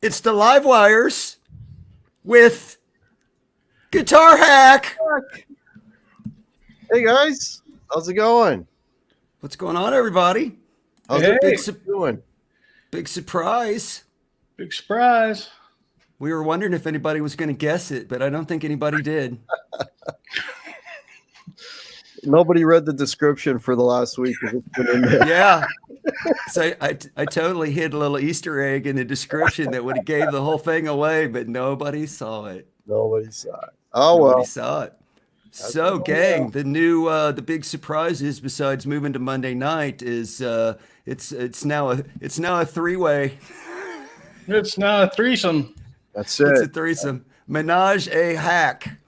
It's the Live Wires with Guitar Hack. Hey guys, how's it going? What's going on, everybody? How's Hey. it doing? Big surprise. Big surprise. We were wondering if anybody was going to guess it, but I don't think anybody did. Nobody read the description for the last week. It's been in there. Yeah. So I totally hid a little Easter egg in the description that would have gave the whole thing away, but nobody saw it. Nobody saw it. Oh Nobody well. saw it. So, gang, the new the big surprise is, besides moving to Monday night, is it's now a three-way. It's now a threesome. That's It's a it. threesome. Menage a hack.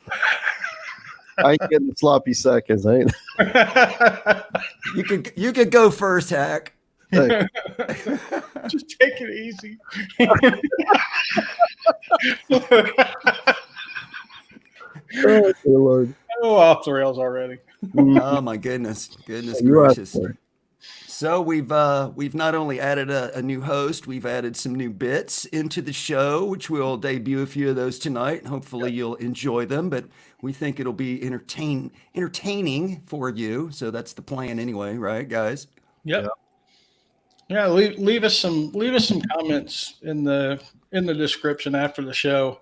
I ain't getting sloppy seconds, ain't You could go first, hack. I? Just take it easy. Oh, dear Lord. Oh, off the rails already. Oh my goodness You gracious. asked for it. So we've not only added a new host, we've added some new bits into the show, which we'll debut a few of those tonight. Hopefully you'll enjoy them, but we think it'll be entertaining for you. So that's the plan anyway, right, guys? Yep. Yeah, leave us some comments in the description after the show.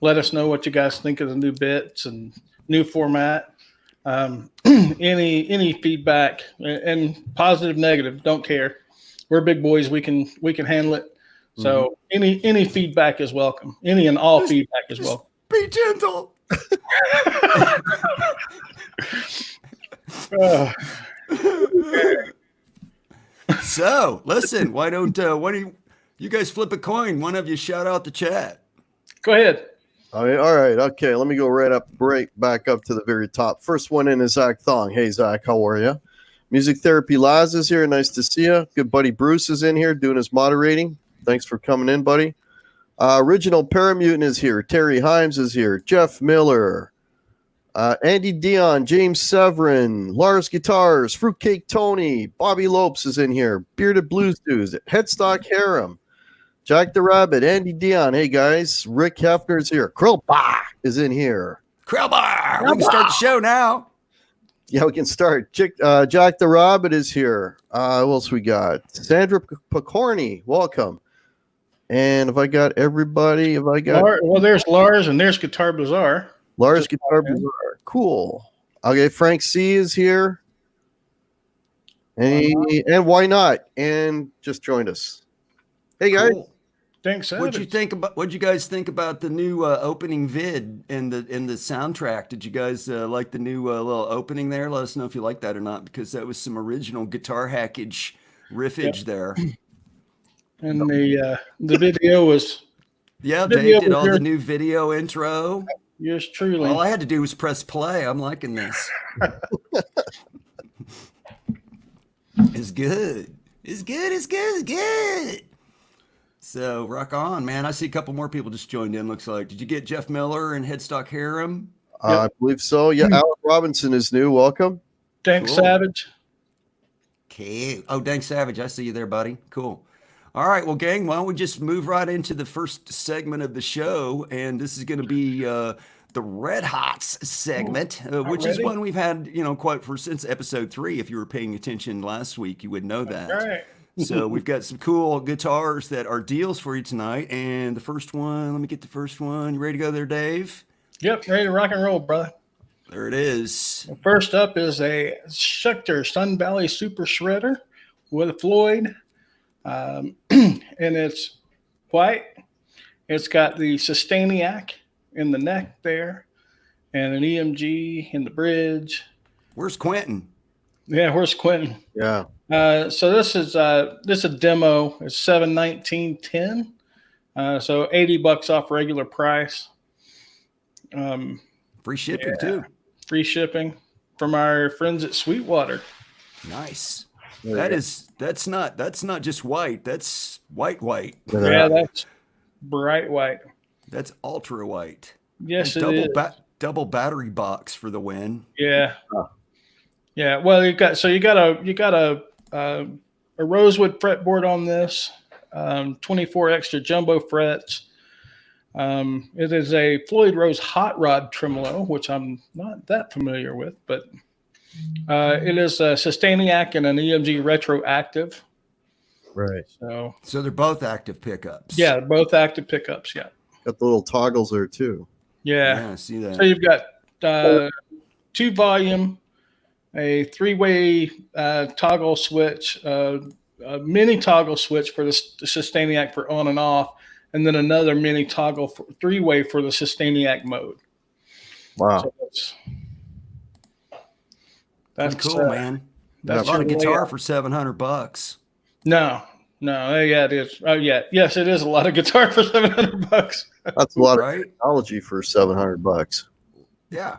Let us know what you guys think of the new bits and new format. Any feedback, and positive, negative, don't care. We're big boys. We can handle it. So any feedback is welcome. Any and all feedback is welcome. Be gentle. So listen, why don't you guys flip a coin? One of you shout out the chat. Go ahead. All right. Okay, let me go right back up to the very top. First one in is Zakk Thong. Hey, Zakk, how are you? Music Therapy Laz is here. Nice to see you. Good buddy Bruce is in here doing his moderating. Thanks for coming in, buddy. Original Paramutant is here. Terry Himes is here. Jeff Miller. Andy Dion, James Severin, Lars Guitars, Fruitcake Tony, Bobby Lopes is in here. Bearded Blues Dudes, Headstock Harem, Jack the Rabbit, Andy Dion. Hey guys, Rick Hefner's here. Krillbar is in here. Krillbar. We can start the show now. Yeah, we can start. Jack the Rabbit is here. Who else we got? Sandra Picorni, welcome. And have I got everybody? Well, there's Lars and there's Guitar Bazaar. Lars Guitar Bazaar. Cool. Okay, Frank C is here. And why not? And just joined us. Hey guys. Cool. Thanks. What'd you guys think about the new opening vid and the soundtrack? Did you guys like the new little opening there? Let us know if you like that or not, because that was some original guitar hackage riffage there. And the video was. Yeah, Video Dave did all was the new video intro. Yours truly. All I had to do was press play. I'm liking this. It's good. It's good. So rock on, man. I see a couple more people just joined in, looks like. Did you get Jeff Miller and Headstock Harem? I believe so. Yeah, Alan Robinson is new. Welcome. Dank Cool. Savage. Okay. Oh, Dank Savage. I see you there, buddy. Cool. All right. Well, gang, why don't we just move right into the first segment of the show? And this is going to be the Red Hots segment, which is one we've had, since episode 3. If you were paying attention last week, you would know that. All right. So we've got some cool guitars that are deals for you tonight. And the first one, let me get the first one. You ready to go there, Dave? Yep, ready to rock and roll, brother. There it is. First up is a Schecter Sun Valley Super Shredder with a Floyd. And it's white. It's got the Sustainiac in the neck there and an EMG in the bridge. Where's Quentin? Yeah, where's Quentin? Yeah. So this is a demo. It's $719.10. So $80 off regular price. Free shipping too. Free shipping from our friends at Sweetwater. Nice. That's not just white. That's white. Yeah, that's bright white. That's ultra white. Yes, and it is. Double battery box for the win. Yeah. Yeah. Well, you got a rosewood fretboard on this. 24 extra jumbo frets. It is a Floyd Rose hot rod tremolo, which I'm not that familiar with, but it is a Sustainiac and an EMG retroactive. Right. So they're both active pickups. Yeah, both active pickups. Yeah. Got the little toggles there too. Yeah. I see that. So you've got 2 volume, a 3-way toggle switch, a mini toggle switch for the Sustainiac for on and off, and then another mini toggle 3-way for the Sustainiac mode. Wow. So that's Pretty cool, man. That's a lot of your guitar layout. for $700. No. Yeah, it is. Oh, yeah. Yes, it is a lot of guitar for $700. That's a lot Right? of technology for $700. Yeah.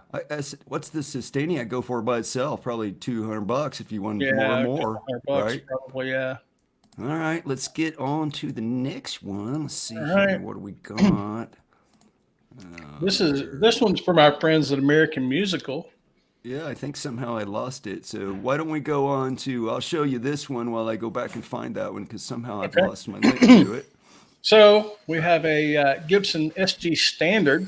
What's the Sustainiac go for by itself? Probably $200 if you want more Yeah, or more. $200 Right? probably. Yeah. All right. Let's get on to the next one. Let's see All here. right. What do we got? This one's from our friends at American Musical. Yeah, I think somehow I lost it. So why don't we go on to, I'll show you this one while I go back and find that one because somehow I've lost my link to it. So we have a Gibson SG Standard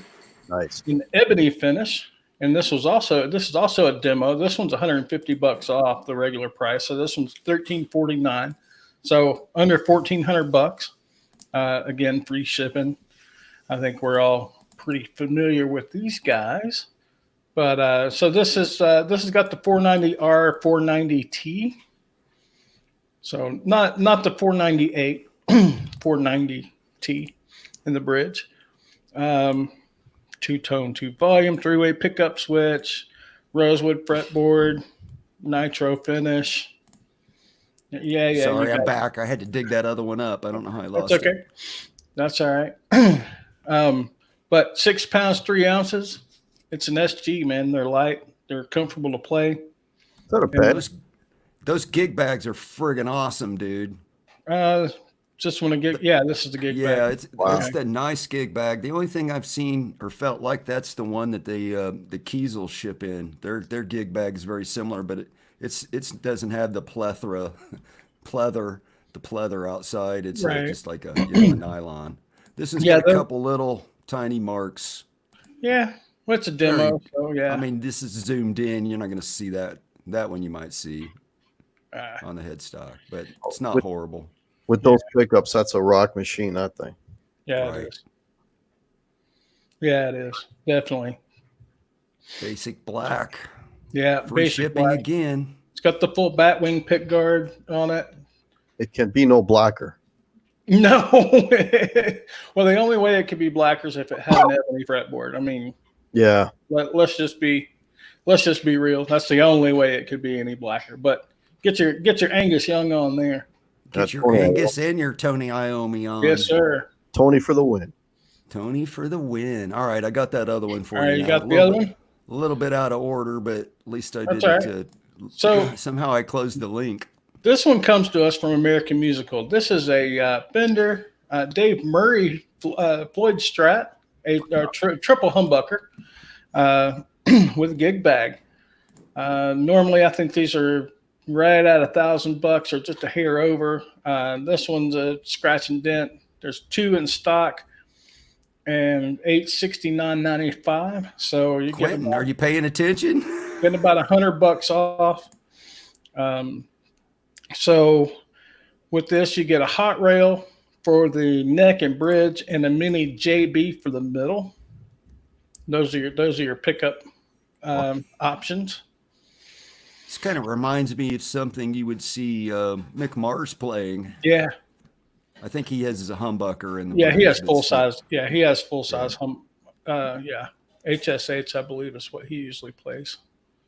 Nice. in ebony finish, and this is also a demo. This one's $150 off the regular price, so this one's $1349, so under $1,400. Again, free shipping. I think we're all pretty familiar with these guys. But so this has got the 490R 490T. So not the 498, 490T in the bridge. 2-tone, 2-volume, 3-way pickup switch, rosewood fretboard, nitro finish. Yeah. Sorry, I'm back. I had to dig that other one up. I don't know how I lost That's okay. it. That's all right. But 6 pounds, 3 ounces. It's an SG, man. They're light. They're comfortable to play. Is that a bed? Those gig bags are friggin' awesome, dude. Just want to get, yeah, this is the gig Yeah, bag. it's the nice gig bag. The only thing I've seen or felt like that's the one that the Keys will ship in. Their gig bag is very similar, but it doesn't have the pleather outside. It's Right. just like a nylon. This has got a couple little tiny marks. Yeah, well, it's a demo, so yeah. I mean, this is zoomed in. You're not going to see that. That one you might see on the headstock, but it's not horrible. With those pickups, that's a rock machine, that thing. Yeah, Right. it is. Yeah, it is. Definitely. Basic black. Yeah, Free basic shipping black. again. It's got the full batwing pick guard on it. It can be no blacker. No. Well, the only way it could be blacker is if it had an ebony fretboard. I mean, Yeah. let's just be real. That's the only way it could be any blacker. But get your Angus Young on there. Get your Tony Angus and your Tony Iommi on. Yes, sir. Tony for the win. Tony for the win. All right, I got that other one for All you. right, you now. got the other one? A little bit out of order, but at least I That's did all it. So Somehow I closed the link. this one comes to us from American Musical. This is a Fender Dave Murray Floyd Strat, a triple humbucker with a gig bag. Normally, I think these are right at $1,000 or just a hair over. This one's a scratch and dent. There's 2 in stock and $869.95. So you Quentin, are you paying attention? getting about $100 off. So with this, you get a hot rail for the neck and bridge and a mini JB for the middle. Those are your pickup options. This kind of reminds me of something you would see Mick Mars playing. Yeah. I think he has a humbucker in the Yeah, he bridge has that's- full size. Yeah, he has full size HSH, I believe, is what he usually plays.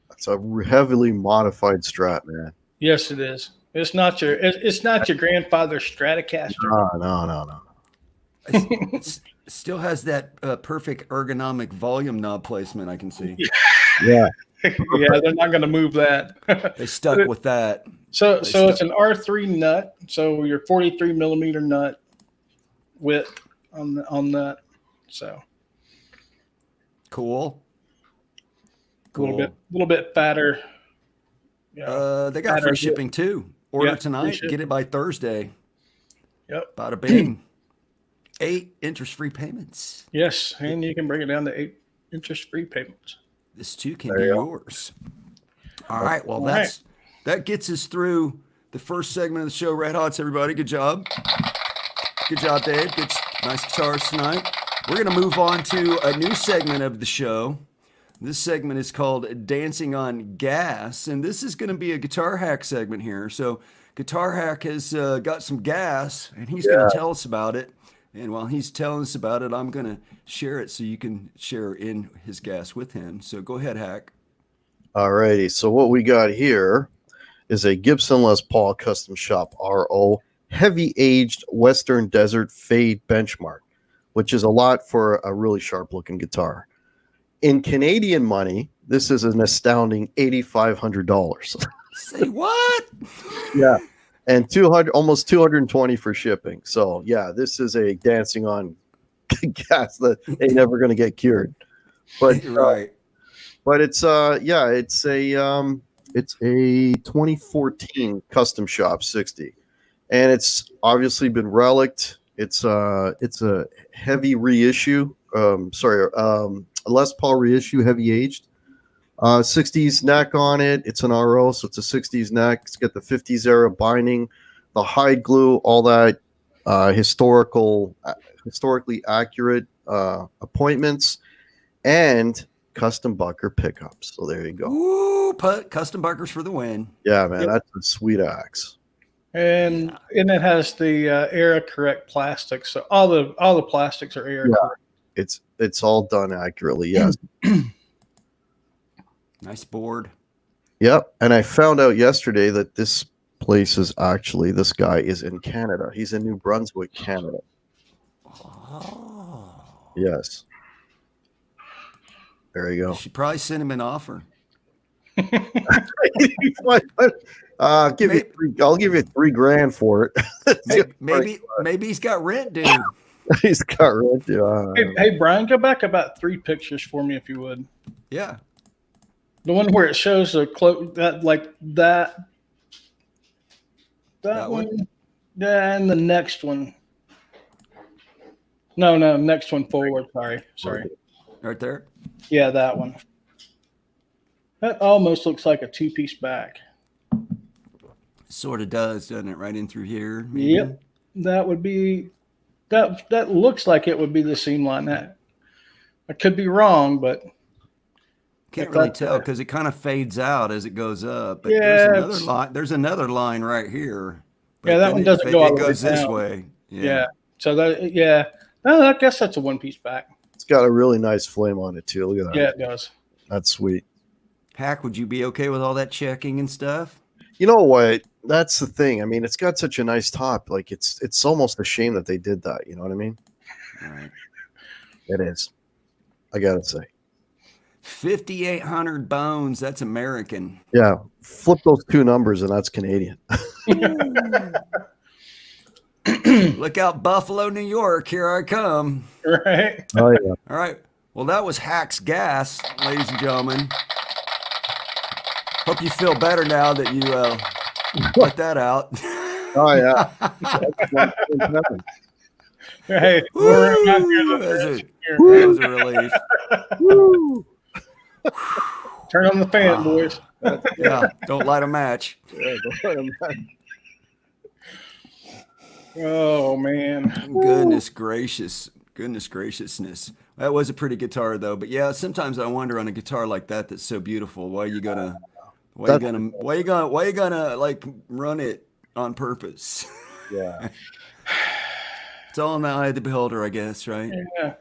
That's a heavily modified Strat, man. Yes, it is. It's not your grandfather's Stratocaster. No. It still has that perfect ergonomic volume knob placement, I can see. Yeah. Yeah, they're not going to move that. They stuck with that. So it's an R3 nut. So your 43 millimeter nut width on that. So Cool. a little bit fatter. Yeah. They got free shipping too. Order Yeah, free tonight, shipping. get it by Thursday. Yep. Bada bing. 8 interest-free payments. Yes, and you can bring it down to 8 interest-free payments. This too can There be you go. yours. All right. Well, All right. that gets us through the first segment of the show. Red Hots, everybody. Good job. Good job, Dave. Nice guitars tonight. We're going to move on to a new segment of the show. This segment is called Dancing on Gas, and this is going to be a guitar hack segment here. So Guitar Hack has got some gas, and he's going to tell us about it. And while he's telling us about it, I'm going to share it so you can share in his gas with him. So go ahead, Hack. All righty. So what we got here is a Gibson Les Paul Custom Shop RO heavy aged Western Desert Fade benchmark, which is a lot for a really sharp looking guitar. In Canadian money, this is an astounding $8,500. Say what? Yeah. And almost 220 for shipping. So yeah, this is a dancing on gas that ain't never going to get cured. But Right. but it's it's a 2014 Custom Shop 60, and it's obviously been relicked. It's a heavy reissue. Les Paul reissue, heavy aged. 60s neck on it. It's an RO, so it's a 60s neck. It's got the 50s era binding, the hide glue, all that historically accurate appointments, and custom bucker pickups. So there you go. Ooh, custom buckers for the win. Yeah, man, Yep. that's a sweet axe. And it has the era correct plastics. So all the plastics are era correct. It's all done accurately. Yes. Nice board. Yep. And I found out yesterday that this guy is in Canada. He's in New Brunswick, Canada. Oh. Yes. There you You go. should probably send him an offer. I'll give you $3,000 for it. Maybe he's got rent due. He's got rent. Yeah. Hey, Brian, go back about 3 pictures for me if you would. Yeah. The one where it shows the that That one? one. Yeah, and the next one. No, next one forward. Sorry. Right there. Yeah, that one. That almost looks like a 2-piece back. Sort of does, doesn't it? Right in through here. Maybe? Yep. That would be that looks like it would be the seam line. That I could be wrong, but Can't But really that's tell because it kind of fades out as it goes up. But Yeah, there's another line right here. But Yeah, that then one doesn't go all It the way goes this down. way. yeah. So No, I guess that's a 1-piece back. It's got a really nice flame on it too. Look at that. Yeah, it does. That's sweet. Hack, would you be okay with all that checking and stuff? You know what? That's the thing. I mean, it's got such a nice top. Like it's almost a shame that they did that. You know what I mean? All right. It is. I gotta say. 5,800 bones. That's American. Yeah. Flip those 2 numbers and that's Canadian. Look out, Buffalo, New York. Here I come. Right. Oh yeah. All right. Well, that was Hack's Gas, ladies and gentlemen. Hope you feel better now that you let that out. Oh yeah. Hey, Woo! we're not here That to- was a relief. Woo! Turn on the fan, boys. Yeah, don't light a match. Yeah, go ahead, man. Oh man. Goodness graciousness. That was a pretty guitar though. But yeah, sometimes I wonder on a guitar like that that's so beautiful, why you gonna like run it on purpose? Yeah. It's all in the eye of the beholder, I guess, right? Yeah.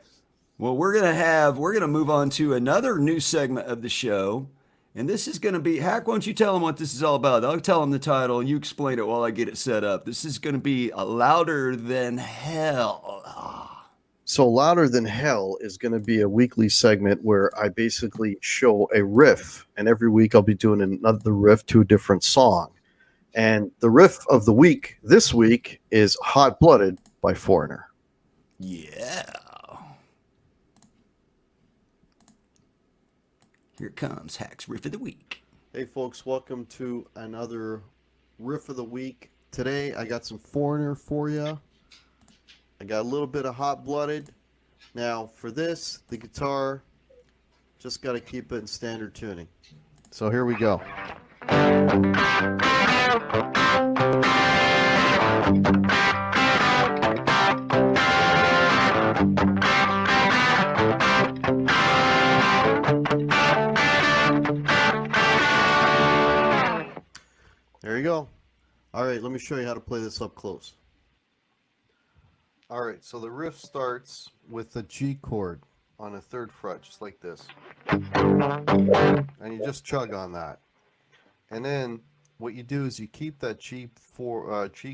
Well, we're gonna move on to another new segment of the show. And this is going to be, Hack, why don't you tell them what this is all about? I'll tell them the title and you explain it while I get it set up. This is going to be a Louder Than Hell. So Louder Than Hell is going to be a weekly segment where I basically show a riff, and every week I'll be doing another riff to a different song. And the riff of the week this week is Hot Blooded by Foreigner. Yeah. Here comes Hack's Riff of the Week. Hey folks, welcome to another riff of the week. Today I got some Foreigner for you. I got a little bit of hot-blooded. Now, for this, the guitar, just got to keep it in standard tuning. So here we go. There you go. All right, let me show you how to play this up close. All right, so the riff starts with the G chord on a 3rd fret, just like this. And you just chug on that. And then what you do is you keep that G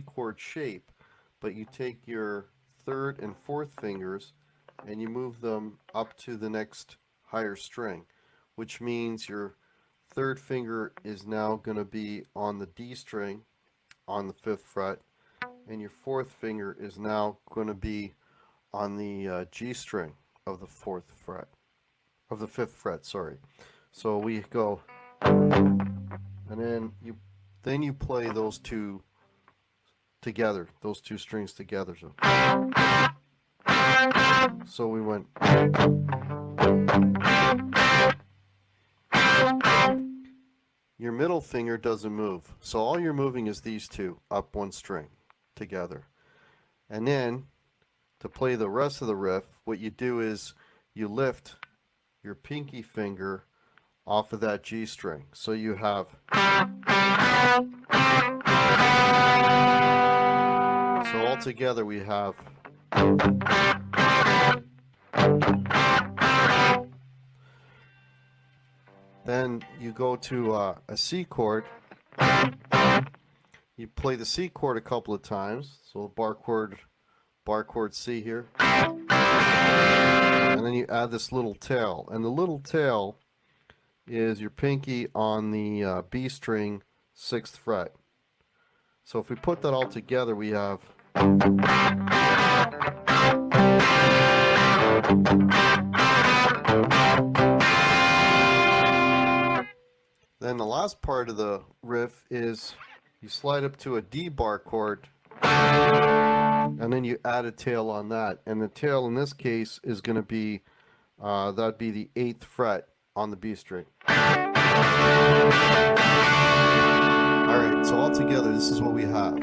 chord shape, but you take your 3rd and 4th fingers and you move them up to the next higher string, which means your 3rd finger is now going to be on the D string on the 5th fret, and your 4th finger is now going to be on the G string of the 4th fret, of the 5th fret, sorry. So we go, and then you play those two together, those two strings together. So we went. Your middle finger doesn't move, so all you're moving is these two up one string together. And then to play the rest of the riff, what you do is you lift your pinky finger off of that G string. So you have, so all together we have, then you go to a C chord. You play the C chord a couple of times. So bar chord C here. And then you add this little tail. And the little tail is your pinky on the B string 6th fret. So if we put that all together, we have. Then the last part of the riff is you slide up to a D bar chord, and then you add a tail on that. And the tail in this case is going to be, that'd be the 8th fret on the B string. Alright, so all together, this is what we have.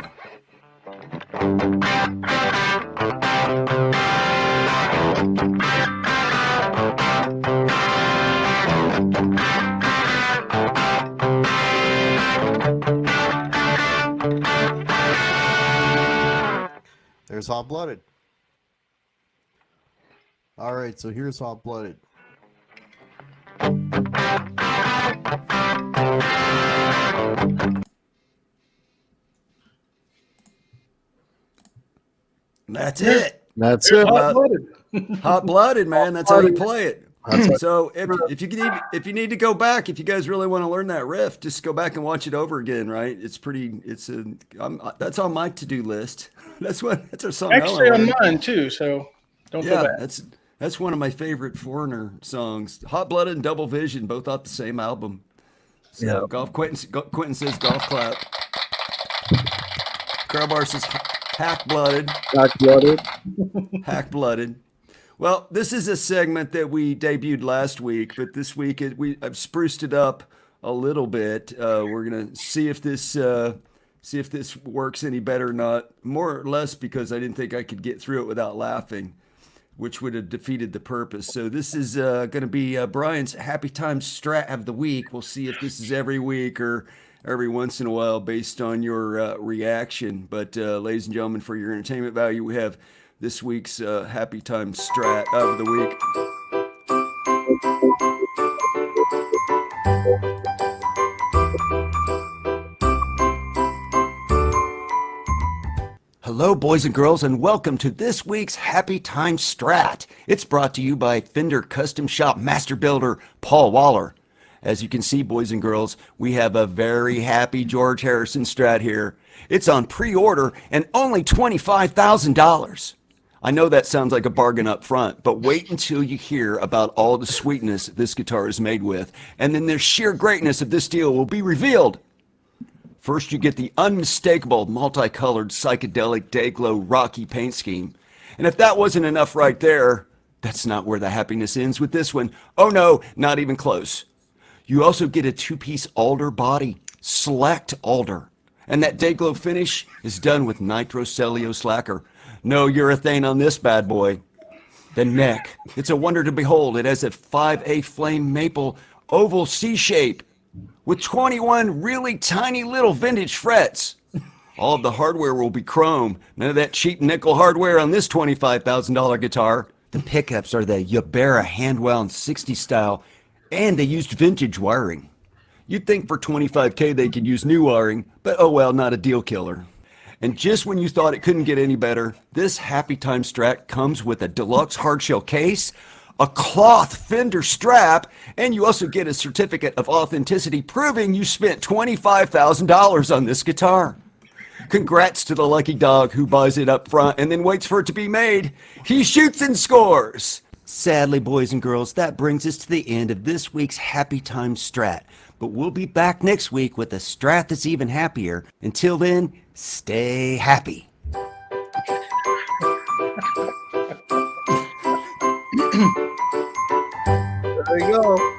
There's Hot Blooded. All right, so here's Hot Blooded. That's it. That's it. Hot blooded, man. That's how you play it. So if you need to go back, if you guys really want to learn that riff, just go back and watch it over again, right? That's on my to-do list. That's a song. Actually on mine too, so don't go back. That's one of my favorite Foreigner songs. Hot Blooded and Double Vision, both off the same album. So Quentin says golf clap. Crowbar says hack blooded. Hack blooded. Well, this is a segment that we debuted last week, but this week I've spruced it up a little bit. We're gonna see if this works any better or not. More or less because I didn't think I could get through it without laughing, which would have defeated the purpose. So this is going to be Brian's Happy Time Strat of the week. We'll see if this is every week or every once in a while based on your reaction. But ladies and gentlemen, for your entertainment value, we have this week's Happy Time Strat of the week. Hello, boys and girls, and welcome to this week's Happy Time Strat. It's brought to you by Fender Custom Shop Master Builder Paul Waller. As you can see, boys and girls, we have a very happy George Harrison Strat here. It's on pre-order and only $25,000. I know that sounds like a bargain up front, but wait until you hear about all the sweetness this guitar is made with, and then the sheer greatness of this deal will be revealed. First, you get the unmistakable multicolored psychedelic Dayglow Rocky paint scheme, And if that wasn't enough right there, that's not where the happiness ends with this one. Oh no, not even close. You also get a 2-piece alder body, select alder. And that day glow finish is done with nitrocellulose lacquer. No urethane on this bad boy. The neck, it's a wonder to behold. It has a 5A flame maple oval C shape with 21 really tiny little vintage frets. All of the hardware will be chrome. None of that cheap nickel hardware on this $25,000 guitar. The pickups are the Yabera hand-wound 60 style, and they used vintage wiring. You'd think for $25K they could use new wiring, but oh well, not a deal killer. And just when you thought it couldn't get any better, this Happy Time Strat comes with a deluxe hardshell case, a cloth fender strap, and you also get a certificate of authenticity proving you spent $25,000 on this guitar. Congrats to the lucky dog who buys it up front and then waits for it to be made. He shoots and scores. Sadly, boys and girls, that brings us to the end of this week's Happy Time Strat. But we'll be back next week with a Strat that's even happier. Until then, stay happy. There you go.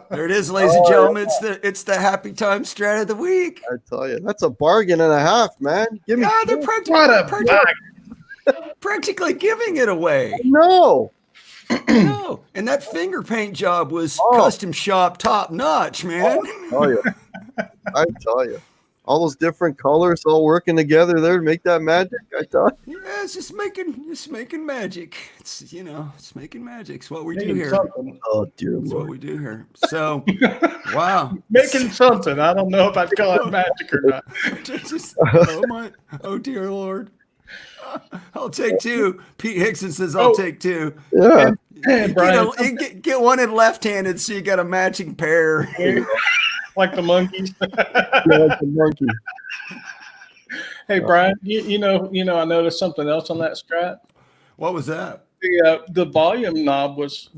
There it is, ladies and gentlemen. It's the Happy Time Strat of the week. I tell you, that's a bargain and a half, man. Give me. Yeah, they're practically giving it away. No. No, and that finger paint job was custom shop top notch, man. I tell you, all those different colors all working together there to make that magic. I tell you. Yeah, it's just making magic. It's it's making magic. It's what we do here. Oh dear It's Lord. what we do here. So, wow, Making something. I don't know if I'd call it magic or not. oh dear Lord. I'll take two. Pete Hickson says I'll take two. Yeah. And Brian, Get one in left-handed, so you got a matching pair. like the monkeys. Yeah, like the monkey. Hey Brian, you know, I noticed something else on that Strat. What was that? The volume knob was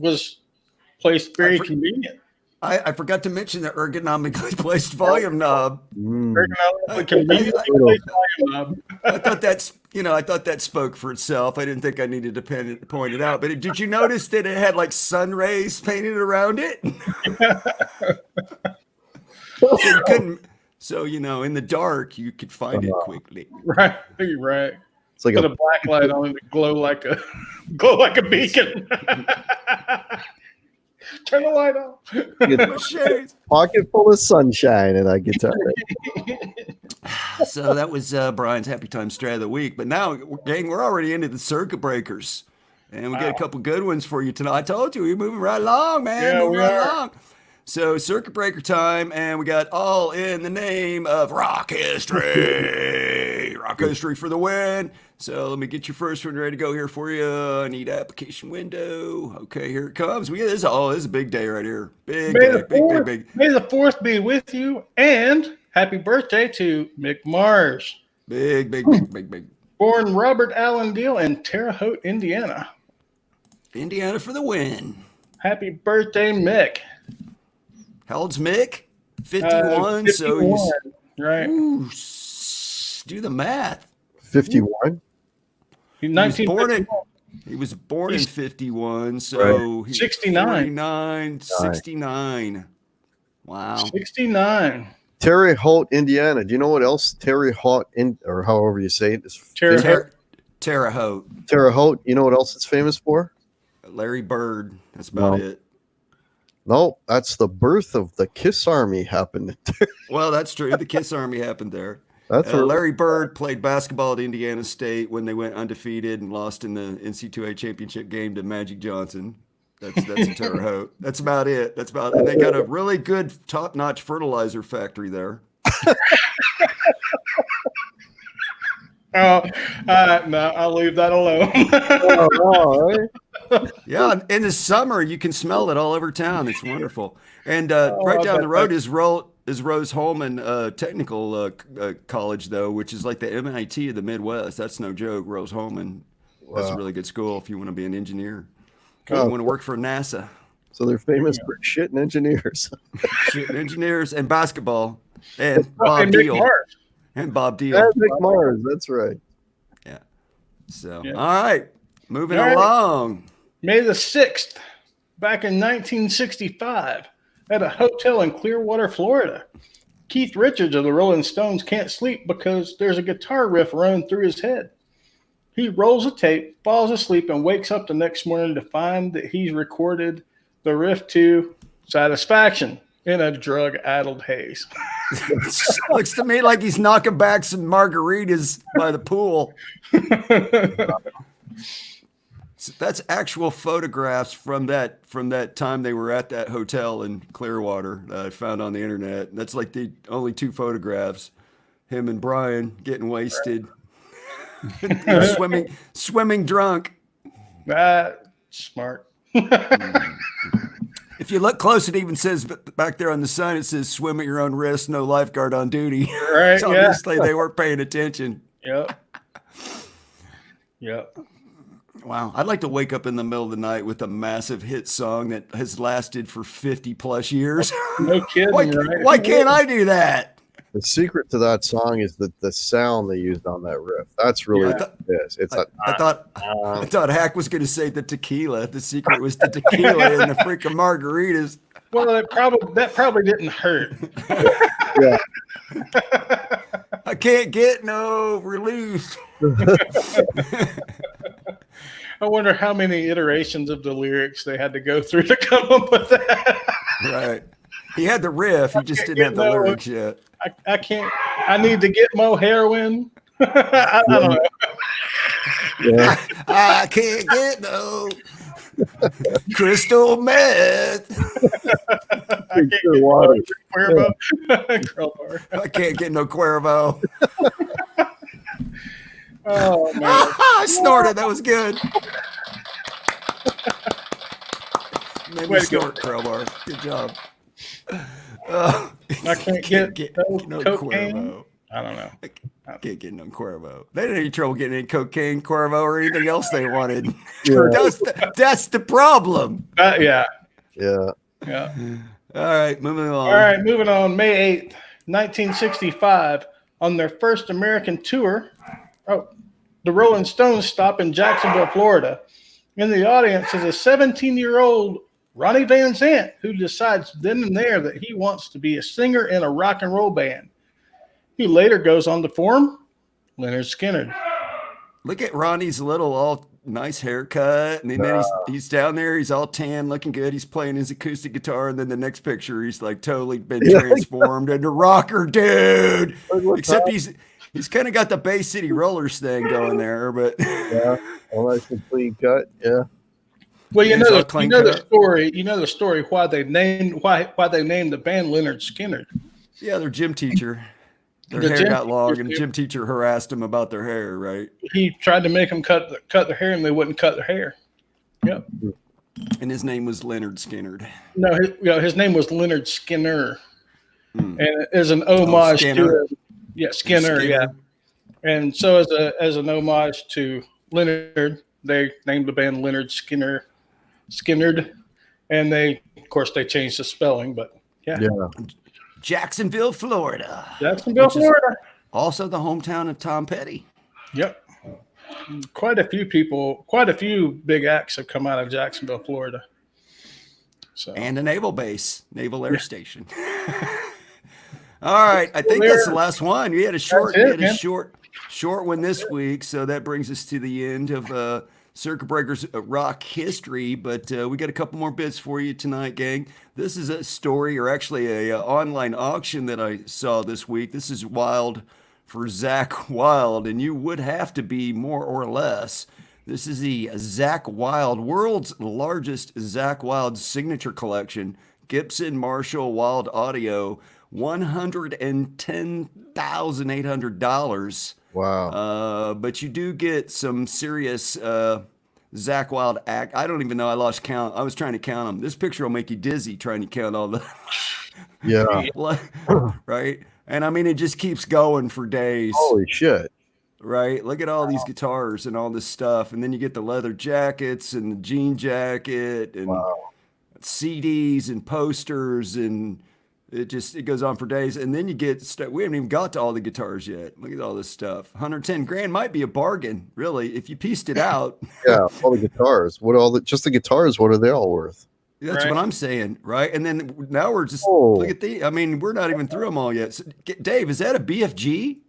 placed very convenient. I forgot to mention the ergonomically placed volume knob. Ergonomically convenient placed volume knob. I thought that spoke for itself. I didn't think I needed to point it out. But did you notice that it had like sun rays painted around it? So you couldn't. So in the dark you could find it quickly. Right, right. It's like Put a black light on it to glow like a beacon. Turn the light off. pocket full of sunshine in that guitar. So that was Brian's Happy Time Strat of the week. But now, gang, we're already into the circuit breakers. And we got a couple good ones for you tonight. I told you, we're moving right along, man. Yeah, moving we right are. along. So circuit breaker time, and we got all in the name of rock history. Rock history for the win. So let me get your first one ready to go here for you. I need application window. Okay, here it comes. This is a big day right here. Big day, big. May the 4th be with you, and happy birthday to Mick Mars. Big. Born Robert Allen Deal in Terre Haute, Indiana. Indiana for the win. Happy birthday, Mick. How old's Mick? 51. So he's right. Ooh, do the math. 51. He was born in 51, so he's 69. 69. Wow. 69. Terre Haute, Indiana. Do you know what else Terre Haute, or however you say it, is? Terre Haute. Terre Haute. You know what else it's famous for? Larry Bird. That's about it. No, that's the birth of the Kiss Army happened there. Well, that's true. The Kiss Army happened there. That's where Larry Bird played basketball at Indiana State when they went undefeated and lost in the NC2A championship game to Magic Johnson. That's a Terre Haute. That's about it. And they got a really good top-notch fertilizer factory there. No, I'll leave that alone. right? Yeah, in the summer you can smell it all over town. It's wonderful. And right down the road is Rose Holman Technical College, though, which is like the MIT of the Midwest. That's no joke. Rose Holman. That's a really good school if you want to be an engineer. You want to work for NASA. So they're famous for shitting engineers. Shooting engineers and basketball and And Bob Mick Deal. Mars. And Bob Deal. And Nick Mars, that's right. Yeah. So, Yeah. all right. Moving All right. along. May the 6th, back in 1965, at a hotel in Clearwater, Florida. Keith Richards of the Rolling Stones can't sleep because there's a guitar riff running through his head. He rolls a tape, falls asleep, and wakes up the next morning to find that he's recorded the riff to Satisfaction in a drug-addled haze. Looks to me like he's knocking back some margaritas by the pool. So that's actual photographs from that time they were at that hotel in Clearwater that I found on the internet. That's like the only two photographs. Him and Brian getting wasted. swimming drunk. Smart. If you look close, it even says back there on the sign, it says swim at your own risk, no lifeguard on duty. Right, So obviously they weren't paying attention. Yep. Wow. I'd like to wake up in the middle of the night with a massive hit song that has lasted for 50 plus years. No kidding, right? Why can't I do that? The secret to that song is the sound they used on that riff. That's really what it is. It's I thought Hack was going to say the tequila. The secret was the tequila and the freaking margaritas. Well, that probably didn't hurt. yeah. I can't get no relief. I wonder how many iterations of the lyrics they had to go through to come up with that. Right. He had the riff. He just didn't have the lyrics yet. I can't. I need to get more heroin. I don't know. Yeah. I can't get no crystal meth. I can't get water. Cuervo. I can't get no Cuervo. Oh man! I snorted. That was good. Made me snort, Crowbar. Good job. I can't get no cocaine. Cuervo. I don't know. I can't get no Cuervo. They didn't have any trouble getting any cocaine, Cuervo, or anything else they wanted. Yeah. That's the problem. Yeah. Yeah. All right, moving along. All right, moving on. May 8th, 1965, on their first American tour, the Rolling Stones stop in Jacksonville, Florida. In the audience is a 17-year-old Ronnie Van Zant, who decides then and there that he wants to be a singer in a rock and roll band. He later goes on to form Lynyrd Skynyrd. Look at Ronnie's little all nice haircut, and then he's down there, he's all tan, looking good. He's playing his acoustic guitar, and then the next picture, he's like totally been transformed into rocker dude. Except he's kind of got the Bay City Rollers thing going there, but Yeah. All nice and clean cut. Yeah. Well, you know the story. You know the story why they named the band Lynyrd Skynyrd. yeah, their gym teacher. Their hair got long, and the gym teacher harassed them about their hair, right? He tried to make them cut their hair, and they wouldn't cut their hair. Yep. And his name was Lynyrd Skynyrd. No, his name was Lynyrd Skynyrd, and as an homage to Skinner, yeah. And so as an homage to Lynyrd, they named the band Lynyrd Skynyrd, and they changed the spelling, but yeah. Jacksonville, Florida. Florida. Also the hometown of Tom Petty. Yep. Quite a few big acts have come out of Jacksonville, Florida. So. And a naval base, Naval Air Station. All right, I think that's the last one. We had a short one this week, so that brings us to the end of Circuit Breakers rock history. But we got a couple more bits for you tonight, gang. This is a story, or actually a online auction that I saw this week. This is Wild for Zakk Wylde, and you would have to be more or less. This is the Zakk Wylde, world's largest Zakk Wylde signature collection. Gibson Marshall Wylde Audio, $110,800. Wow. But you do get some serious Zakk Wylde act. I don't even know. I lost count. I was trying to count them. This picture will make you dizzy trying to count all the. Yeah. Right. And I mean, it just keeps going for days. Holy shit. Right. Look at all these guitars and all this stuff. And then you get the leather jackets and the jean jacket and CDs and posters. And It goes on for days, and then you get we haven't even got to all the guitars yet. Look at all this stuff. 110 grand might be a bargain, really, if you pieced it out. Yeah, all the guitars. Just the guitars? What are they all worth? That's what I'm saying, right? And then now we're just look at I mean, we're not even through them all yet. So, Dave, is that a BFG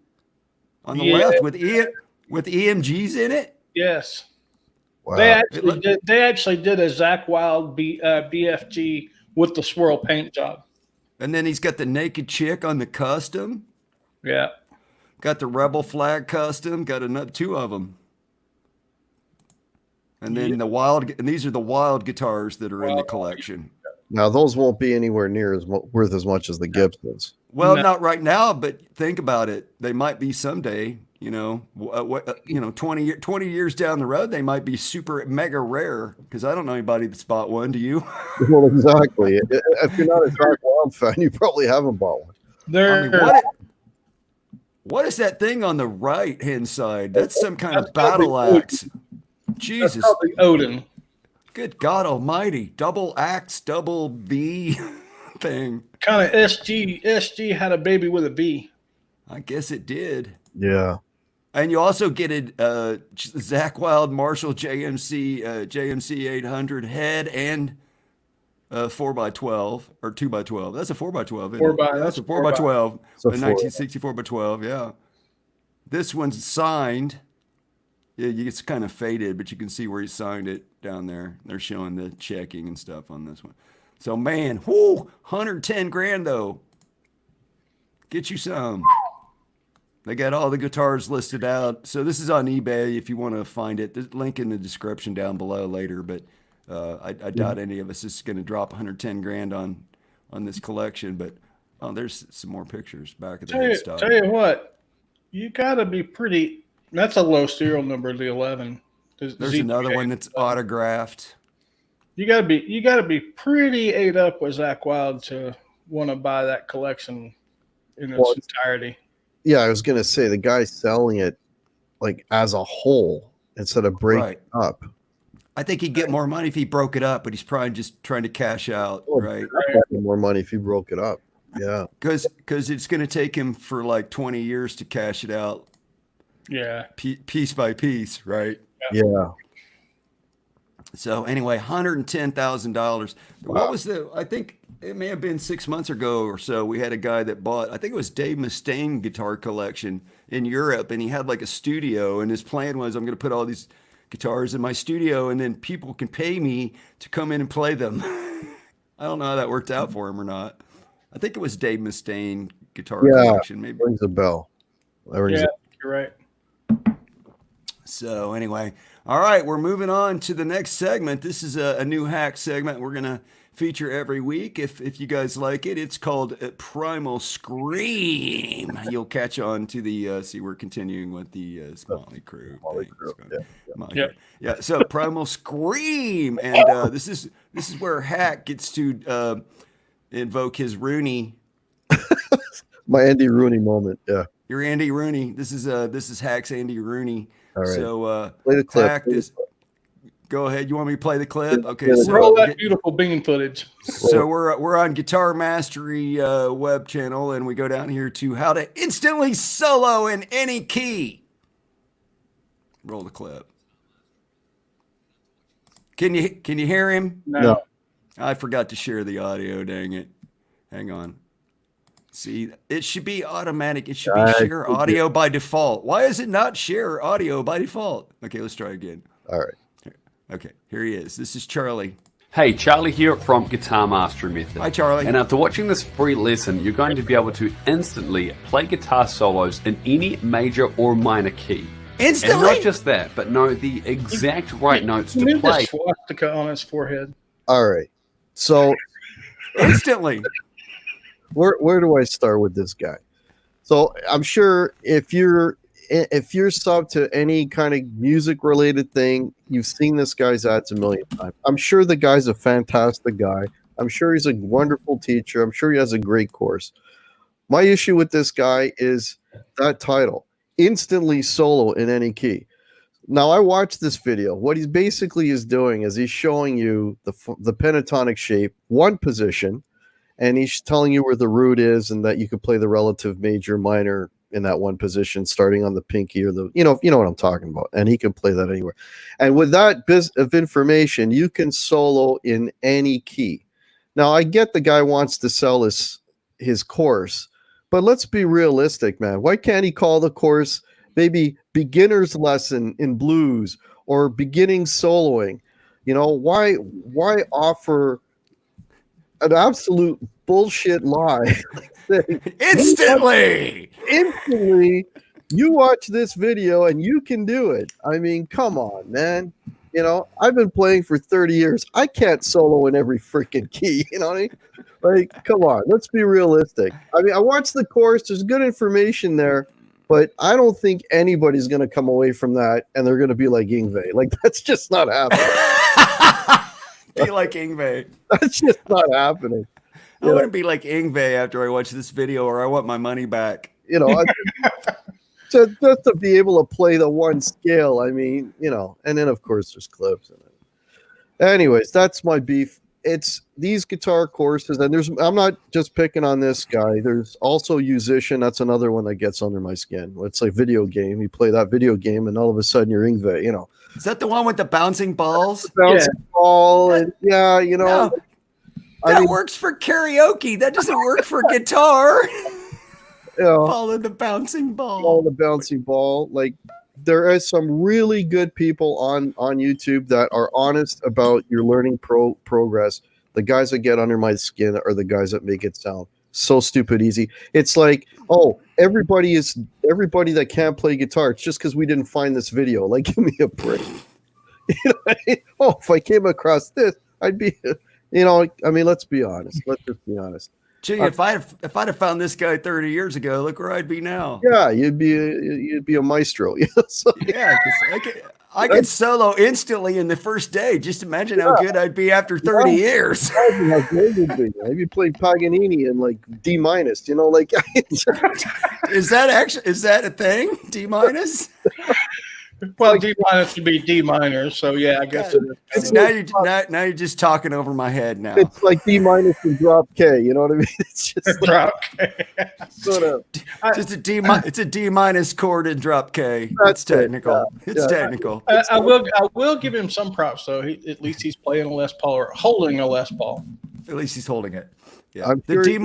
on the left with EMGs in it? Yes. Wow. They actually did a Zakk Wylde BFG with the swirl paint job. And then he's got the naked chick on the custom. Yeah. Got the Rebel flag custom. Got another 2 of them. And then and these are the Wylde guitars that are in the collection. Now those won't be anywhere near as worth as much as the Gibsons. Well, not right now, but think about it. They might be someday. 20 years down the road, they might be super mega rare. Because I don't know anybody that's bought one. Do you? Well, exactly. If you're not a Zakk Wylde fan, you probably haven't bought one. What is that thing on the right hand side? That's some kind of battle axe. Jesus. That's probably Odin. Good God Almighty! Double axe, double V thing. Kind of SG had a baby with a V. I guess it did. Yeah. And you also get a Zakk Wylde Marshall JMC 800 head and 4x12 or 2x12. That's a 4x12. That's a 4x12. A 1964 by 12. Yeah. This one's signed. Yeah, it's kind of faded, but you can see where he signed it down there. They're showing the checking and stuff on this one. So man, 110 grand though. Get you some. They got all the guitars listed out. So this is on eBay if you want to find it. There's a link in the description down below later, but I doubt any of us is going to drop 110 grand on this collection. But there's some more pictures back of the headstock. Tell you what, you got to be pretty. That's a low serial number, the 11. There's another one that's autographed. You got to be pretty ate up with Zakk Wylde to want to buy that collection in its entirety. Yeah, I was gonna say the guy selling it like as a whole instead of breaking it up. I think he'd get more money if he broke it up, but he's probably just trying to cash out, right? More money if he broke it up. Yeah, because it's going to take him for like 20 years to cash it out. Yeah, piece by piece, right? Yeah. So anyway, $110,000. What was I think it may have been 6 months ago or so. We had a guy that bought, I think it was Dave Mustaine guitar collection in Europe, and he had like a studio, and his plan was, I'm going to put all these guitars in my studio, and then people can pay me to come in and play them. I don't know how that worked out for him or not. I think it was Dave Mustaine guitar collection. Maybe rings a bell. You're right. So anyway, all right, we're moving on to the next segment. This is a new hack segment we're going to feature every week. If you guys like it, it's called Primal Scream. You'll catch on to the, we're continuing with the Motley Crue. Yeah. So Primal Scream. And this is where Hack gets to invoke his Rooney. My Andy Rooney moment. Yeah. Your Andy Rooney. This is Hack's Andy Rooney. All right. So play the clip. Go ahead. You want me to play the clip? Okay. So roll that beautiful bean footage. So we're on Guitar Mastery web channel, and we go down here to how to instantly solo in any key. Roll the clip. Can you hear him? No. I forgot to share the audio. Dang it. Hang on. See, it should be automatic. It should be share audio by default. Why is it not share audio by default? Okay, let's try again. All right. Okay, here he is. This is Charlie. Hey, Charlie here from Guitar Mastery Method. Hi, Charlie. And after watching this free lesson, you're going to be able to instantly play guitar solos in any major or minor key. Instantly? And not just that, but know the exact right notes to play. The swastika on his forehead. All right. So instantly. Where do I start with this guy? So I'm sure if you're sub to any kind of music related thing, you've seen this guy's ads a million times. I'm sure the guy's a fantastic guy. I'm sure he's a wonderful teacher. I'm sure he has a great course. My issue with this guy is that title, instantly solo in any key. Now I watched this video. What he's basically is doing is he's showing you the pentatonic shape, one position, and he's telling you where the root is and that you could play the relative major minor in that one position, starting on the pinky or the, you know what I'm talking about. And he can play that anywhere. And with that bit of information, you can solo in any key. Now, I get the guy wants to sell his course, but let's be realistic, man. Why can't he call the course maybe beginner's lesson in blues or beginning soloing? You know, why offer an absolute bullshit lie? Instantly, you watch this video and you can do it. I mean, come on, man. You know, I've been playing for 30 years. I can't solo in every freaking key. You know what I mean? Like, come on, let's be realistic. I mean, I watched the course. There's good information there, but I don't think anybody's going to come away from that and they're going to be like Yngwie. Like, that's just not happening. Be like Yngwie. That's just not happening. I want to be like Yngwie after I watch this video, or I want my money back. You know, just to be able to play the one scale. I mean, you know, and then of course there's clips in it. Anyways, that's my beef. It's these guitar courses, and I'm not just picking on this guy. There's also Musician. That's another one that gets under my skin. It's like video game. You play that video game, and all of a sudden you're Yngwie. You know, is that the one with the bouncing balls? Bouncing ball, and yeah, you know. No. That works for karaoke. That doesn't work for guitar. You know, follow the bouncing ball. Follow the bouncing ball. Like, there are some really good people on YouTube that are honest about your learning progress. The guys that get under my skin are the guys that make it sound so stupid easy. It's like, oh, everybody that can't play guitar. It's just because we didn't find this video. Like, give me a break. You know what I mean? Oh, if I came across this, I'd be. You know, I mean, let's be honest. Let's just be honest. Gee, if I'd have found this guy 30 years ago, look where I'd be now. Yeah, you'd be a maestro. So, yeah, I could solo instantly in the first day. Just imagine how good I'd be after 30 years. How great would be. Maybe play Paganini in like D-, you know, like. Is that a thing? D-? Well, D- would be D minor, so yeah, I guess it's now you're just talking over my head now. It's like D- and drop K, you know what I mean? It's just drop K. Sort of. Just a D. It's a D- chord and drop K. It's technical. It's technical. I will give him some props though. At least he's playing a Les Paul or holding a Les Paul. At least he's holding it. Yeah. The D-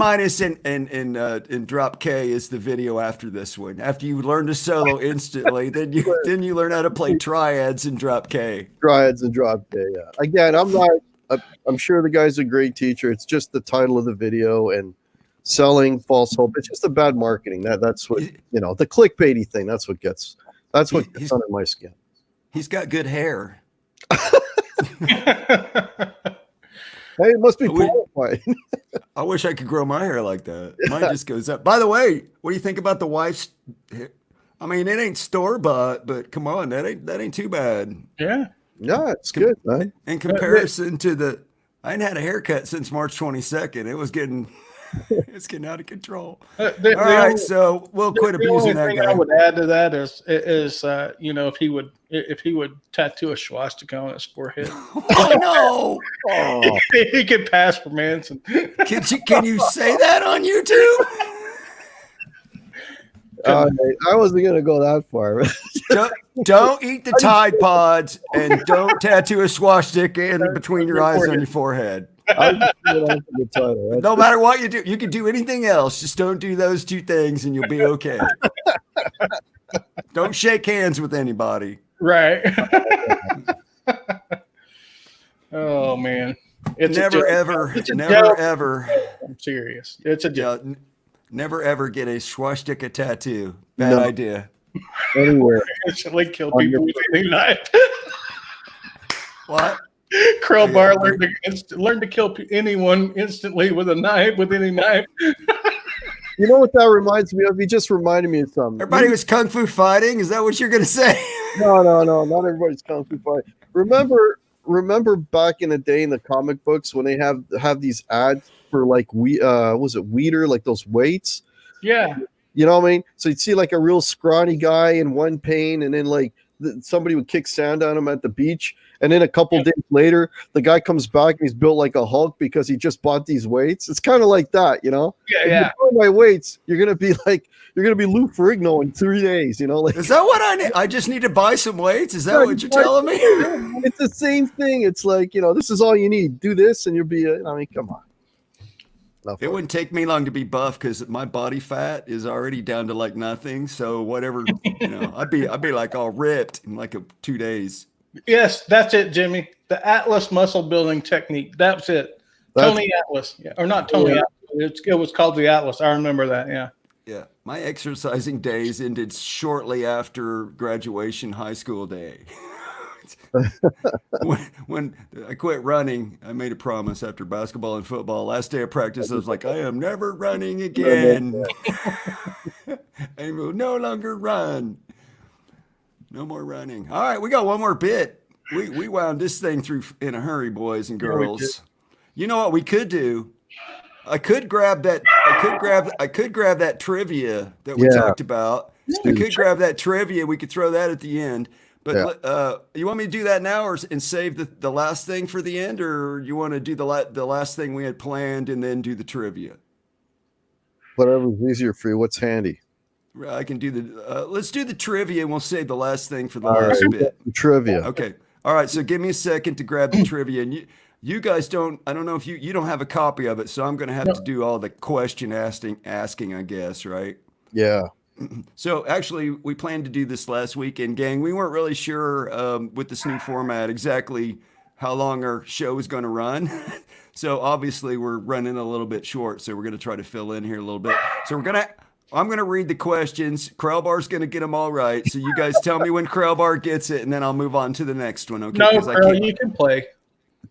and drop K is the video after this one. After you learn to solo instantly, then you learn how to play triads and drop K. Triads and drop K. Yeah. Again, I'm sure the guy's a great teacher. It's just the title of the video and selling false hope. It's just a bad marketing. That's what, you know, the clickbaity thing. That's what gets under my skin. He's got good hair. Hey, it must be qualified. I wish I could grow my hair like that. Mine just goes up. By the way, what do you think about the wife's hair? I mean, it ain't store-bought, but come on, that ain't too bad. Yeah. No, it's good, man. In comparison to I ain't had a haircut since March 22nd. It was getting out of control. All right, so we'll quit abusing that guy. I would add to that is you know, if he would tattoo a swastika on his forehead. Oh no! Oh. He could pass for Manson. Can you say that on YouTube? I wasn't gonna go that far. Don't eat the Tide Pods and don't tattoo a swastika in between your eyes on your forehead. No matter what you do, you can do anything else. Just don't do those two things and you'll be okay. Don't shake hands with anybody. Right. Oh man. It's never ever. I'm serious. It's a joke. Never ever get a swastika tattoo. Bad idea. Anywhere. Instantly kill people with any knife. What? Crowbar learn to kill anyone instantly with a knife, with any knife. You know what that reminds me of? He just reminded me of something. Everybody was kung fu fighting. Is that what you're gonna say? No. Not everybody's kung fu fighting. Remember back in the day in the comic books when they have these ads for like was it Weeder, like those weights? Yeah. You know what I mean? So you'd see like a real scrawny guy in one pane, and then like somebody would kick sand on him at the beach, and then a couple days later, the guy comes back and he's built like a Hulk because he just bought these weights. It's kind of like that, you know. Yeah, if yeah. you buy my weights, you're gonna be Lou Ferrigno in 3 days, you know. Like, Is that what I need? I just need to buy some weights. Is that Yeah, what you're telling me? it's the same thing. It's like, you know, this is all you need. Do this, and you'll be. I mean, come on. It wouldn't take me long to be buff because my body fat is already down to like nothing. So whatever, you know, I'd be like all ripped in like 2 days. Yes, that's it, Jimmy. The Atlas muscle building technique. That's it. Tony Atlas. Yeah. Or not Tony Atlas. It was called the Atlas. I remember that. Yeah. Yeah. My exercising days ended shortly after graduation high school day. when I quit running, I made a promise after basketball and football. Last day of practice, I was like, I am never running again. I will no longer run. No more running. All right, we got one more bit. We wound this thing through in a hurry, boys and girls. You know what we could do? I could grab that trivia that we talked about. I could grab that trivia. We could throw that at the end. But you want me to do that now and save the last thing for the end, or you want to do the last thing we had planned and then do the trivia? Whatever's easier for you. What's handy? I can do let's do the trivia and we'll save the last thing for the last bit. Trivia. Okay. All right. So give me a second to grab the trivia. And you guys I don't know if you don't have a copy of it. So I'm going to have to do all the question asking, I guess. Right. Yeah. So actually we planned to do this last weekend, gang. We weren't really sure with this new format exactly how long our show was going to run. So obviously we're running a little bit short. So we're going to try to fill in here a little bit. So I'm going to read the questions. Krellbar's going to get them all right. So you guys tell me when Krellbar gets it, and then I'll move on to the next one. Okay? No, you can play.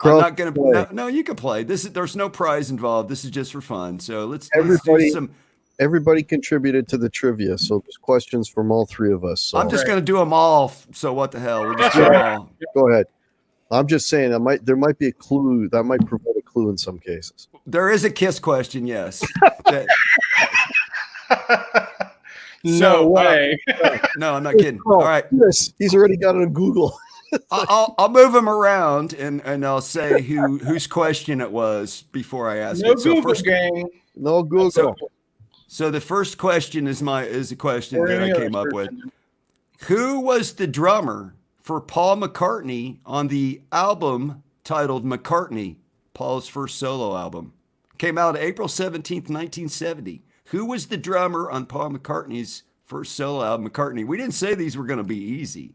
I'm not going to. No, you can play. There's no prize involved. This is just for fun. So let's do some. Everybody contributed to the trivia, so there's questions from all three of us. So. I'm just going to do them all. So what the hell? We'll just do them all. Go ahead. I'm just saying there might be a clue that might provide a clue in some cases. There is a KISS question, yes. No way. No, I'm not kidding. All right. Yes, he's already got it on Google. I'll move him around and I'll say whose question it was before I ask no it. So Google gang. No Google. So the first question is a question that I came up with. Who was the drummer for Paul McCartney on the album titled McCartney, Paul's first solo album? Came out April 17th, 1970. Who was the drummer on Paul McCartney's first solo album, McCartney? We didn't say these were going to be easy.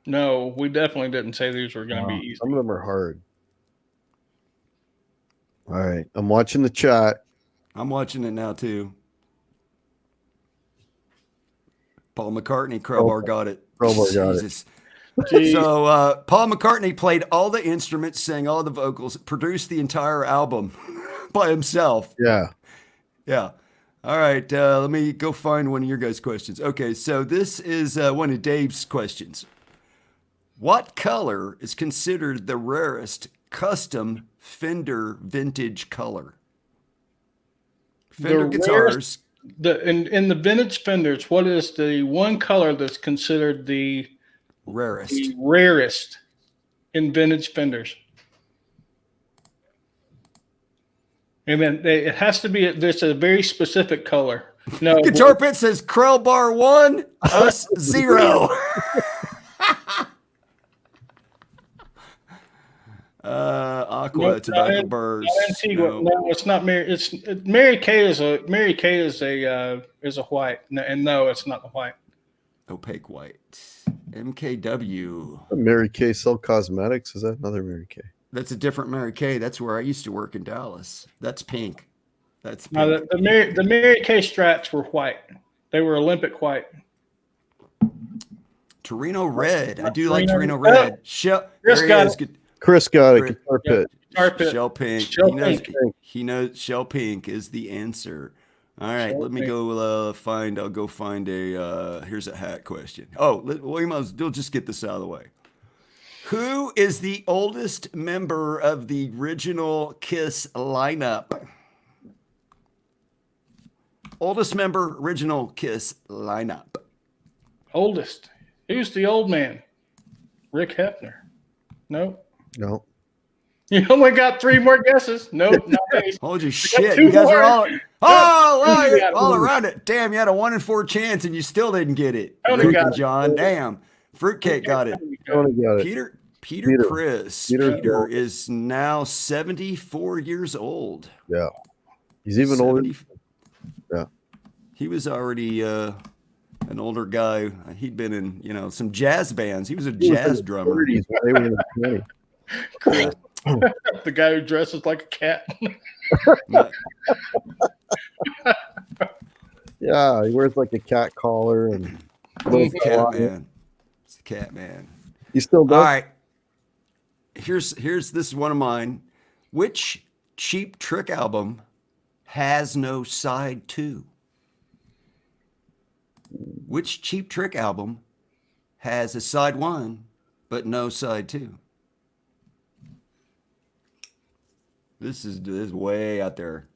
No, we definitely didn't say these were going to be easy. Some of them are hard. All right. I'm watching the chat. I'm watching it now, too. Paul McCartney, Crowbar got it. Crowbar got it. So Paul McCartney played all the instruments, sang all the vocals, produced the entire album by himself. Yeah. Yeah. All right. Let me go find one of your guys' questions. Okay. So this is one of Dave's questions. What color is considered the rarest custom Fender vintage color? Fender guitars. In the vintage Fenders, what is the one color that's considered the rarest? The rarest in vintage Fenders. And then it has to be. There's a very specific color. No, Guitar Pit says Krellbar 1, us 0. Aqua, Tobacco Burrs. No, it's not Mary. It's Mary Kay is a white, and no, it's not the white. Opaque white. MKW. Mary Kay sell cosmetics. Is that another Mary Kay? That's a different Mary Kay. That's where I used to work in Dallas. That's pink. That's pink. No, the Mary Kay Strats were white. They were Olympic white. Torino red. I do like Torino red. Chris got it. Chris got it. Guitar Pit. Guitar Pit. Shell pink. He knows shell pink is the answer. All right, let me go find. I'll go find a. Here's a hat question. Oh, we'll just get this out of the way. Who is the oldest member of the original KISS lineup? Oldest member, original KISS lineup. Oldest. Who's the old man? Rick Hefner. Nope. No. You only got 3 more guesses. Nope, not me. Holy shit! 2 You guys more. are all Yeah. all around it. Damn, you had a 1 in 4 chance, and you still didn't get it. Tony Rick got and it. John, damn, fruitcake got it. Tony got it. Peter Peter. Chris. Peter. Peter is now 74 years old. Yeah. He's even older. 70 Yeah. He was already an older guy. He'd been in, some jazz bands. He was a jazz drummer. 30s when they were in the 20s. The guy who dresses like a cat. Yeah, he wears like a cat collar and little Cat man. It's a cat man. He still does. All right. Here's this is one of mine. Which Cheap Trick album has no side 2? Which Cheap Trick album has a side 1 but no side 2? This is way out there.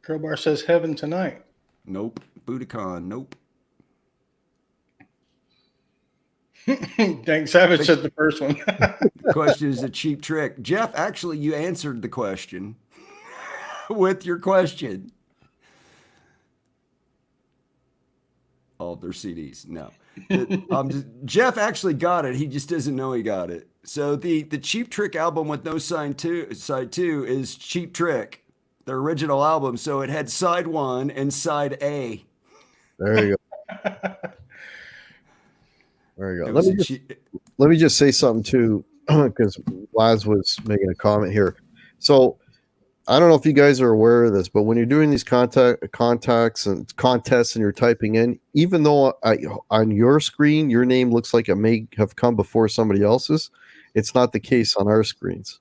Crowbar says Heaven Tonight. Nope. Budokan. Nope. Dang Savage said the first one. The question is a cheap trick. Jeff, actually, you answered the question with your question. All of their CDs. No. Jeff actually got it. He just doesn't know he got it. So the Cheap Trick album with no side 2 is Cheap Trick, the original album. So it had side 1 and side A. There you go. There you go. It Let was me just say something too, because Laz was making a comment here. So I don't know if you guys are aware of this, but when you're doing these contacts and contests and you're typing in, even though on your screen your name looks like it may have come before somebody else's, it's not the case on our screens.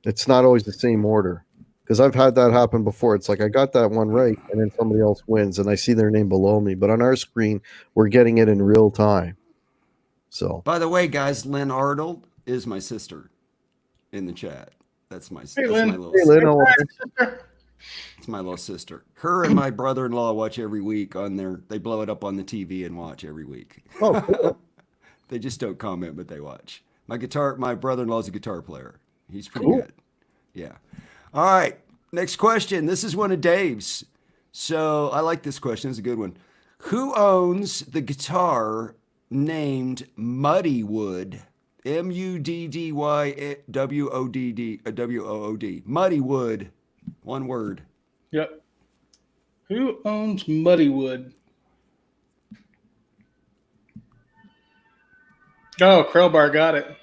It's not always the same order, because I've had that happen before. It's like I got that one right, and then somebody else wins, and I see their name below me. But on our screen, we're getting it in real time. So, by the way, guys, Lynn Arnold is my sister in the chat. That's my sister. It's my little sister. Her and my brother-in-law watch every week on their. They blow it up on the TV and watch every week. Oh, cool. They just don't comment, but they watch. My brother-in-law's a guitar player. He's pretty Cool. good. Yeah. All right. Next question. This is one of Dave's. So I like this question. It's a good one. Who owns the guitar named Muddywood? Muddywood. Muddywood. One word. Yep. Who owns Muddywood? Oh, Crowbar got it.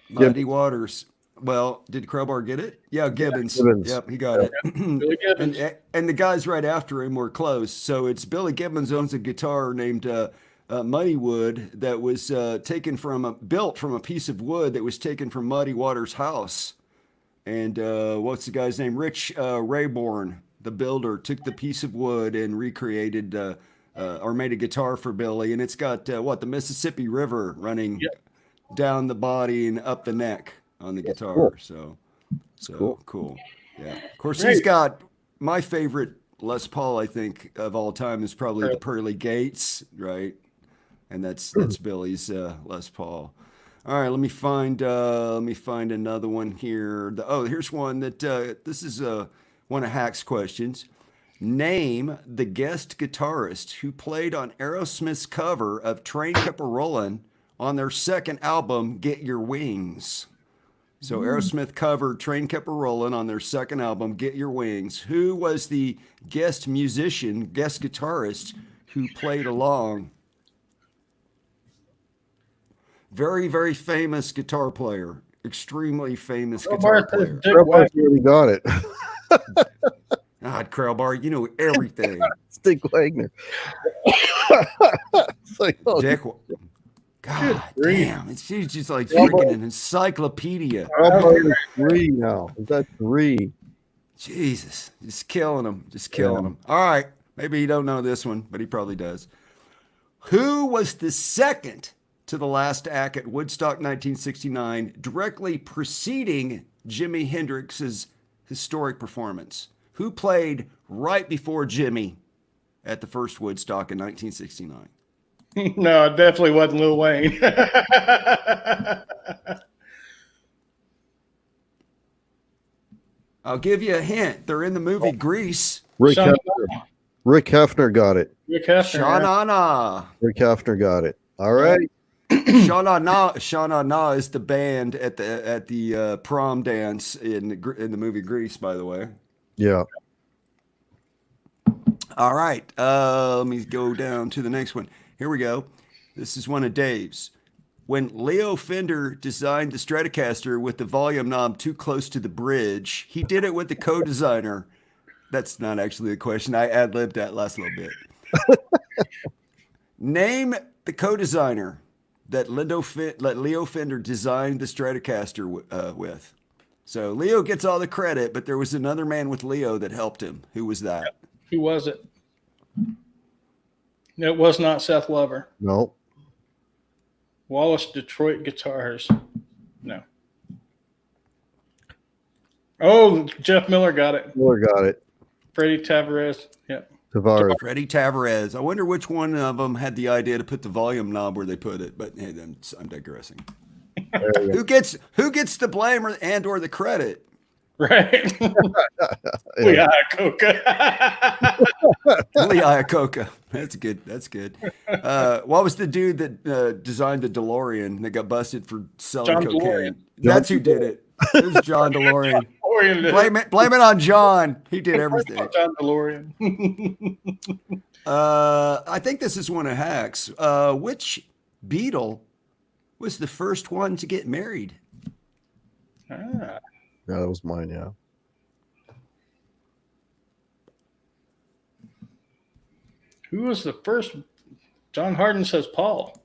Muddy Waters. Well, did Crowbar get it? Yeah, Gibbons. Gibbons. Yep, he got it. Billy Gibbons. And the guys right after him were close. So it's Billy Gibbons owns a guitar named Muddywood that was built from a piece of wood that was taken from Muddy Waters' house. And what's the guy's name? Rich Rayborn, the builder, took the piece of wood and recreated or made a guitar for Billy. And it's got the Mississippi River running down the body and up the neck on the guitar. Cool. So cool. Yeah. Of course, he's got my favorite Les Paul, I think, of all time is probably the Pearly Gates, right? And that's Billy's Les Paul. All right, let me find another one here. Here's one that this is one of Hack's questions. Name the guest guitarist who played on Aerosmith's cover of Train Kept A-Rollin' on their second album, Get Your Wings. So Aerosmith covered Train Kept A-Rollin' on their second album, Get Your Wings. Who was the guest guitarist who played along? Very, very famous guitar player. Extremely famous guitar player. Crowbar's really got it. God, Crowbar, you know everything. Dick Wagner. It's like, oh, Dick. God damn, it's just like freaking an encyclopedia. Crowbar is 3 now. Is that 3? Jesus, just killing him. All right, maybe you don't know this one, but he probably does. Who was the second to the last act at Woodstock 1969, directly preceding Jimi Hendrix's historic performance? Who played right before Jimi at the first Woodstock in 1969? No, it definitely wasn't Lil Wayne. I'll give you a hint. They're in the movie Grease. Rick Sean- Hefner. Rick Hefner got it. Rick Hefner. Sha-na-na. Rick Hefner got it. All right. Sha-na-na is the band at the prom dance in the movie Grease, by the way. Yeah. All right. Let me go down to the next one. Here we go. This is one of Dave's. When Leo Fender designed the Stratocaster with the volume knob too close to the bridge, he did it with the co-designer. That's not actually the question. I ad-libbed that last little bit. Name the co-designer that Leo Fender designed the Stratocaster with. So Leo gets all the credit, but there was another man with Leo that helped him. Who was that? Who was it? It was not Seth Lover. No. Wallace Detroit Guitars. No. Oh, Jeff Miller got it. Miller got it. Freddie Tavares. Yep. Tavares. Freddie Tavares. I wonder which one of them had the idea to put the volume knob where they put it. But hey, I'm digressing. Who gets the blame or the credit? Right. Lee Iacocca. Lee Iacocca. That's good. That's good. What was the dude that designed the DeLorean that got busted for selling John cocaine? DeLorean. That's who did it. It was John DeLorean. Blame it on John. He did everything. John DeLorean. I think this is one of Hack's. Which Beatle was the first one to get married? Ah. Yeah, that was mine, yeah. Who was the first? John Harden says Paul.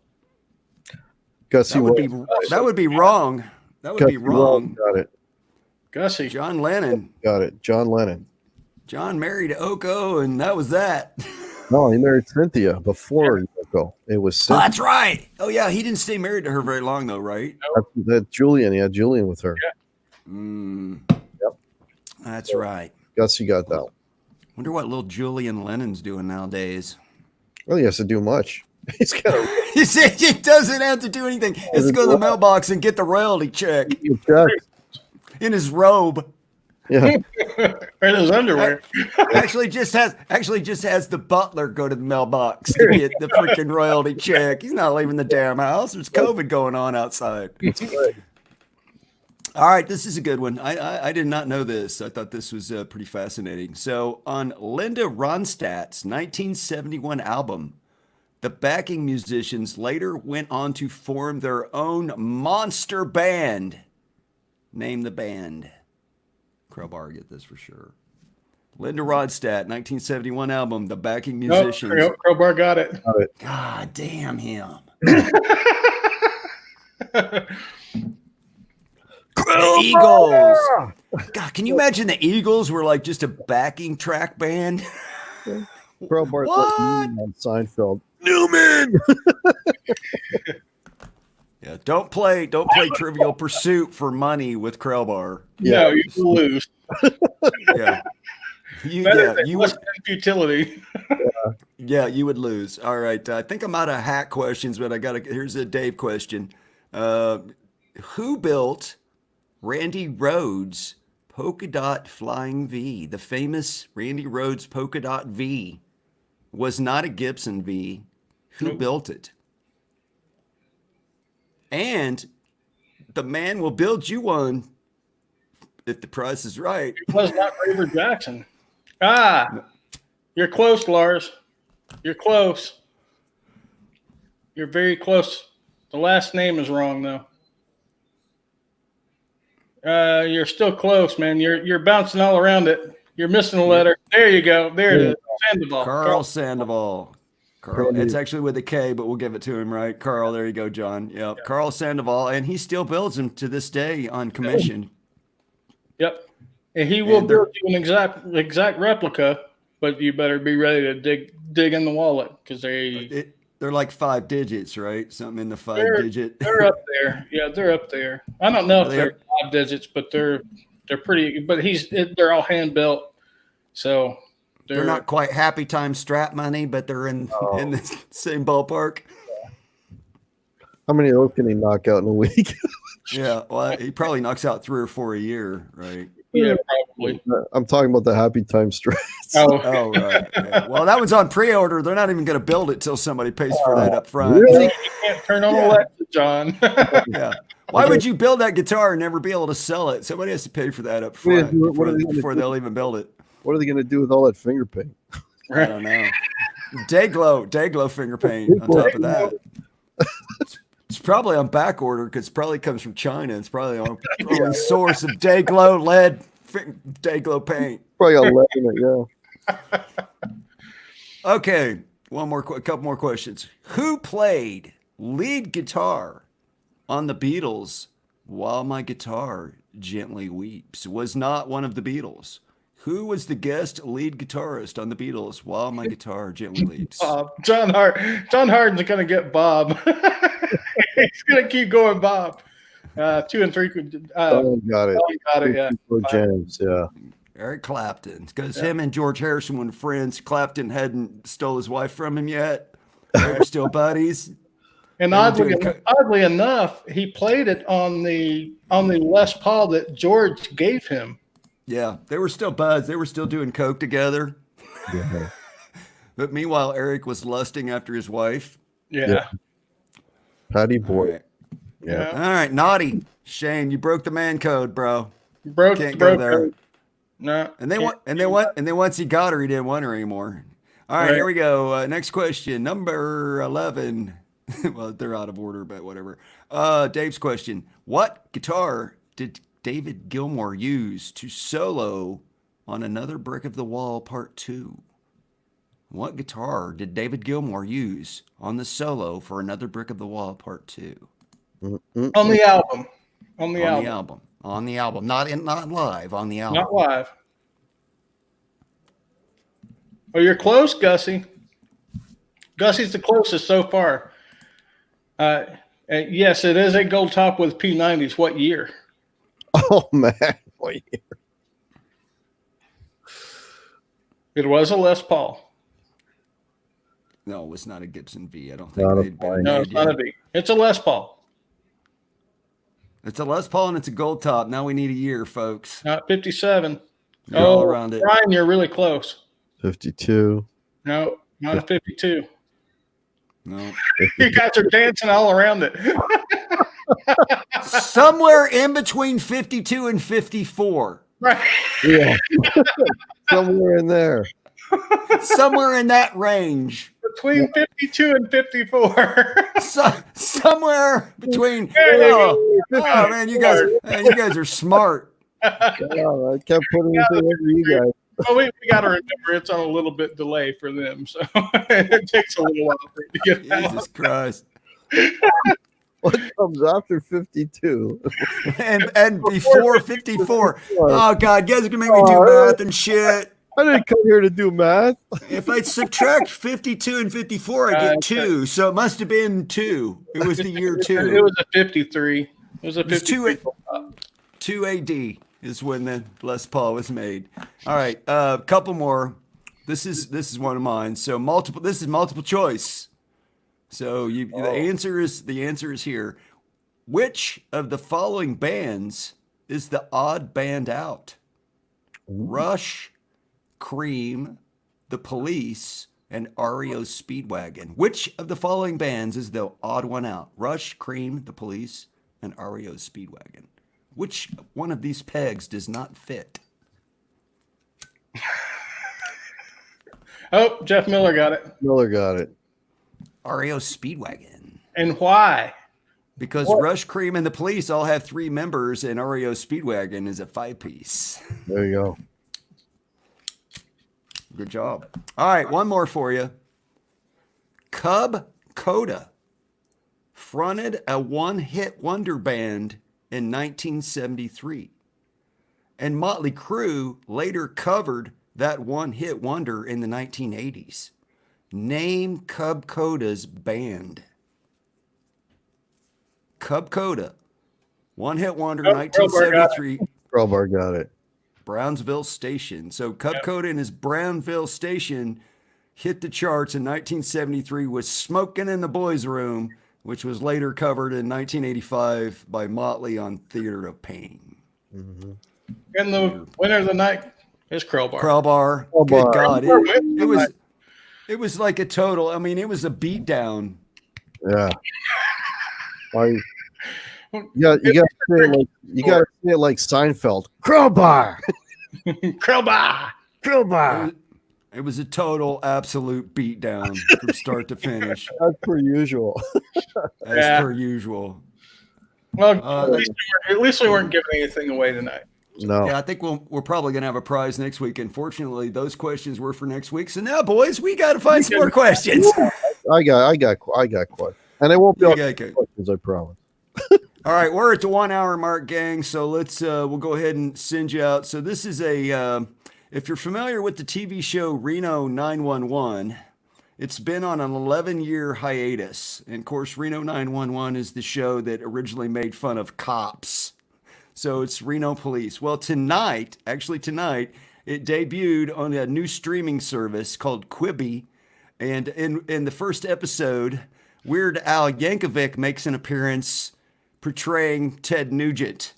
Gussie That would be wrong. That would be wrong. Got it. Gussie. John Lennon. Got it. John Lennon. John married Oko, and that was that. No, he married Cynthia before Yoko. It was Oh, Cynthia. that's right. Oh, yeah. He didn't stay married to her very long, though, right? That Julian. He had Julian with her. Yep. That's right. Gussie got that one. Wonder what little Julian Lennon's doing nowadays. Well, he has to do much. He's got a He said he doesn't have to do anything. Let's go to the mailbox and get the royalty check check. in his robe. Yeah. Or his underwear. Actually, just has the butler go to the mailbox to get the freaking royalty check. He's not leaving the damn house. There's COVID going on outside. All right, this is a good one. I did not know this. I thought this was pretty fascinating. So on Linda Ronstadt's 1971 album, the backing musicians later went on to form their own monster band. Name the band. Crowbar get this for sure. Linda Ronstadt, 1971 album, the backing musicians. Nope, Crowbar got it. God damn him. The Eagles. God, can you imagine the Eagles were like just a backing track band? Crowbar What? on Seinfeld. Newman. Yeah, don't play Trivial Pursuit for money with Crowbar. No, you lose. Yeah. You would futility. you would lose. All right. I think I'm out of hack questions, but here's a Dave question. Who built Randy Rhoads' Polka Dot Flying V? The famous Randy Rhoads Polka Dot V was not a Gibson V. Who built it? And the man will build you one if the price is right. It was not Raver Jackson. You're close, Lars. You're close. You're very close. The last name is wrong, though. You're still close, man. You're bouncing all around it. You're missing a letter. There you go. There it is. Sandoval. Carl Sandoval. Carl. It's actually with a K, but we'll give it to him, right? Carl, there you go, John. Yep. Yeah. Carl Sandoval, and he still builds them to this day on commission. Yep. And he will build you an exact replica, but you better be ready to dig in the wallet because they're like 5 digits, right? Something in the 5-digit. They're up there. Yeah, they're up there. I don't know if they're 5 digits, but they're pretty. But they're all hand built. So They're not quite Happy Time Strat money, but they're in the same ballpark. How many of those can he knock out in a week? Yeah, well, he probably knocks out 3 or 4 a year, right? Yeah, probably. I'm talking about the Happy Time Strats. Oh, right. Yeah. Well, that one's on pre-order. They're not even going to build it till somebody pays for that up front. Really? You can't turn on Alexa, John. Yeah. Why would you build that guitar and never be able to sell it? Somebody has to pay for that up front before they'll even build it. What are they going to do with all that finger paint? I don't know. Dayglow finger paint on top of that. It's probably on back order because it probably comes from China. It's probably on only source of Dayglow Dayglow paint. Probably got lead in it, yeah. Okay, a couple more questions. Who played lead guitar on the Beatles' "While My Guitar Gently Weeps"? Was not one of the Beatles. Who was the guest lead guitarist on the Beatles' "While My Guitar Gently Weeps"? John Harden's going to get Bob. He's going to keep going, Bob. 2 and 3. Got it. Got it. Yeah. James, yeah. Eric Clapton, because him and George Harrison were friends. Clapton hadn't stole his wife from him yet. They were still buddies. And oddly enough, he played it on the Les Paul that George gave him. Yeah, they were still buds. They were still doing coke together. Yeah. But meanwhile, Eric was lusting after his wife. Yeah. Patty boy. All right. Yeah. All right, naughty Shane, you broke the man code, bro. Can't Broke go there. No. And then once he got her, he didn't want her anymore. All right, here we go. Next question, number 11. Well, they're out of order, but whatever. Dave's question: what guitar did David Gilmour use to solo on Another Brick of the Wall Part 2? What guitar did David Gilmour use on the solo for Another Brick of the Wall Part 2? On the album. On the album. Not live, on the album. Not live. Oh, you're close, Gussie. Gussie's the closest so far. Yes, it is a gold top with P90s. What year? Oh, man. What year? It was a Les Paul. No, it's not a Gibson V. I don't think Not a they'd been Paul. No, made it's not a yet. V. It's a Les Paul. It's a Les Paul and it's a gold top. Now we need a year, folks. Not 57. You're all around it. Brian, you're really close. 52. No, not a 52. No. You guys are dancing all around it. Somewhere in between 52 and 54. Right. Yeah. Somewhere in there. Somewhere in that range. Between 52 and 54. Somewhere between. There you Oh, man, you guys are smart. Yeah, I kept putting it through you guys. Well, we got to remember it's on a little bit delay for them, so it takes a little while for it to get out. Jesus Christ. What comes after 52? And before 54. Oh, God, you guys are going to make me do math and shit. I didn't come here to do math. If I subtract 52 and 54, I get 2. So it must have been 2. It was the year 2. It was a 53. It was a It's 53. 2 AD is when the Les Paul was made. All right, a couple more. This is one of mine. So this is multiple choice. So the answer is here. Which of the following bands is the odd band out? Rush, Cream, The Police, and REO Speedwagon. Which of the following bands is the odd one out? Rush, Cream, The Police, and REO Speedwagon. Which one of these pegs does not fit? Oh, Jeff Miller got it. Miller got it. REO Speedwagon. And why? Because Rush, Cream, and The Police all have 3 members, and REO Speedwagon is a 5-piece. There you go. Good job. All right, one more for you. Cub Coda fronted a one-hit wonder band in 1973. And Motley Crue later covered that one-hit wonder in the 1980s. Name Cub Coda's band. Cub Coda, one-hit wonder, 1973. Crowbar got it. Brownsville Station. So Cupcode and his Brownsville Station hit the charts in 1973 with Smokin' in the Boys' Room, which was later covered in 1985 by Motley on Theater of Pain. Mm-hmm. And the winner of the night is Crowbar. Crowbar. Crowbar. Good God. It was like a total, I mean, it was a beatdown. Yeah. You got to say it like Seinfeld. Crowbar. Crowbar. It was a total, absolute beatdown from start to finish. As per usual. As per usual. Well, at least we weren't giving anything away tonight. No. Yeah, I think we're probably gonna have a prize next week. Unfortunately, those questions were for next week. So now, boys, we got to find some more questions. I got questions, and I won't be all questions. I promise. All right, we're at the 1 hour mark, gang. So let's we'll go ahead and send you out. So this is if you're familiar with the TV show Reno 911, it's been on an 11-year hiatus. And of course, Reno 911 is the show that originally made fun of cops. So it's Reno Police. Well, tonight, it debuted on a new streaming service called Quibi. And in the first episode, Weird Al Yankovic makes an appearance portraying Ted Nugent.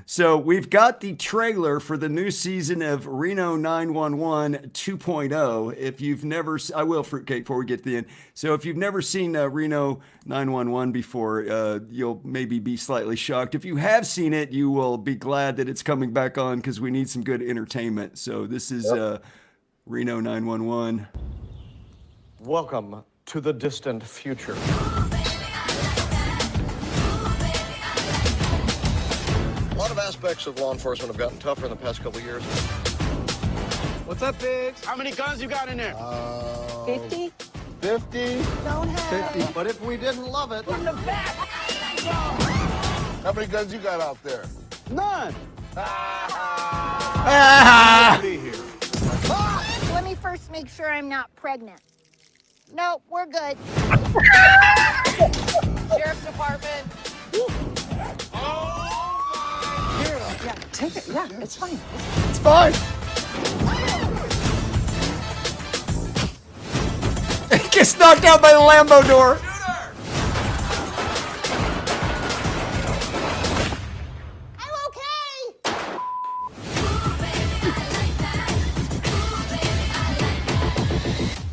So we've got the trailer for the new season of Reno 911 2.0. If you've never, I will, Fruitcake, before we get to the end. So if you've never seen Reno 911 before, you'll maybe be slightly shocked. If you have seen it, you will be glad that it's coming back on because we need some good entertainment. So this is Reno 911. Welcome to the distant future. A lot of aspects of law enforcement have gotten tougher in the past couple of years. What's up, Biggs? How many guns you got in there? 50? 50? Don't have 50. But if we didn't love it... from the back. How many guns you got out there? None! Be here. Let me first make sure I'm not pregnant. No, we're good. Sheriff's Department. Yeah, take it. Yeah, it's fine. It's fine. He gets knocked out by the Lambo door. I'm okay.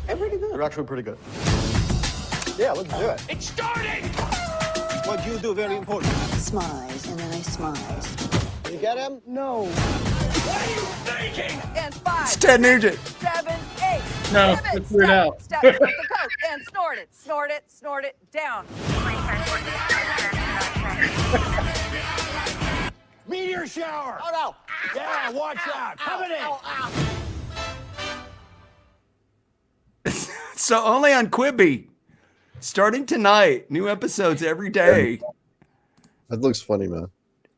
I'm pretty good. You're actually pretty good. Yeah, let's do it. It's starting! What you do very important. Smize, and then I smize. You get him? No. What are you thinking? And 5, It's Ted Nugent. 7, 8. No, Pivot, it's Weird Al. Step with the coke and snort it. Snort it. Snort it. Down. Meteor shower! Oh no. Yeah, watch out. Coming in. So only on Quibi. Starting tonight. New episodes every day. That looks funny, man.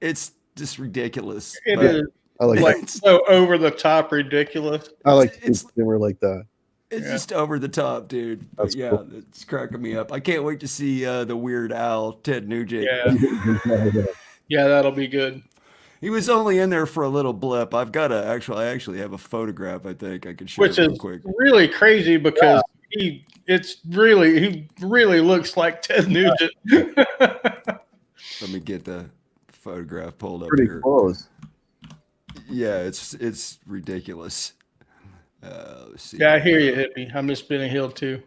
It's just ridiculous. It But is I like like so over the top ridiculous. I like it's- humor like that. It's just over the top, dude. But That's yeah, cool. it's cracking me up. I can't wait to see the Weird Al Ted Nugent. Yeah. Yeah, that'll be good. He was only in there for a little blip. I actually have a photograph. I think I could show Which it real is quick. really crazy because he really looks like Ted Nugent. Let me get the photograph pulled up Pretty here. close. Yeah, it's ridiculous. Let's see. Yeah, I hear you, hippie. I'm just spinning hill too.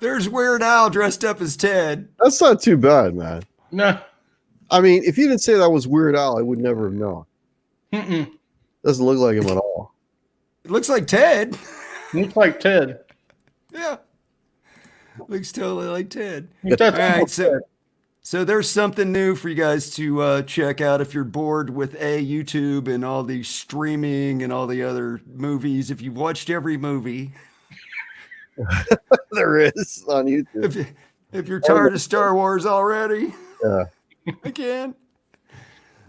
There's Weird Al dressed up as Ted. That's not too bad, man. No. I mean, if you didn't say that was Weird Al, I would never have known. Mm-mm. Doesn't look like him at all. It looks like Ted. Looks like Ted. Yeah. Looks totally like Ted. That's All right, so there's something new for you guys to check out if you're bored with YouTube and all the streaming and all the other movies. If you've watched every movie, There is on YouTube. if you're tired of Star Wars already, Yeah. again.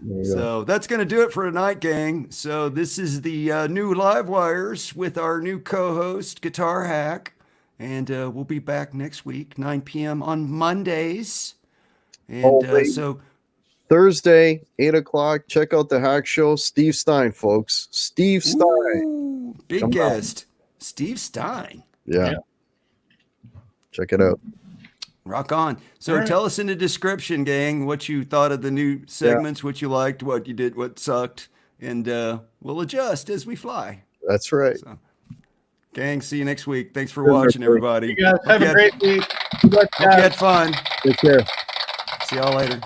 There you go. So that's going to do it for tonight, gang. So this is the new Live Wires with our new co-host, Guitar Hack. And we'll be back next week, 9 p.m. on Mondays. And wait. so Thursday, 8 o'clock. Check out the Hack Show. Steve Stein, folks. Steve Stein. ooh, big Come on. guest, Steve Stein. Yeah. Yeah. Check it out. Rock on. So All right. tell us in the description, gang, what you thought of the new segments, what you liked, what you did, what sucked, and we'll adjust as we fly. That's right. So, gang, see you next week. Thanks for Good watching, night, everybody. You guys have Hope a great week. Good luck, Uh, Hope you guys. had fun. Take care. See y'all later.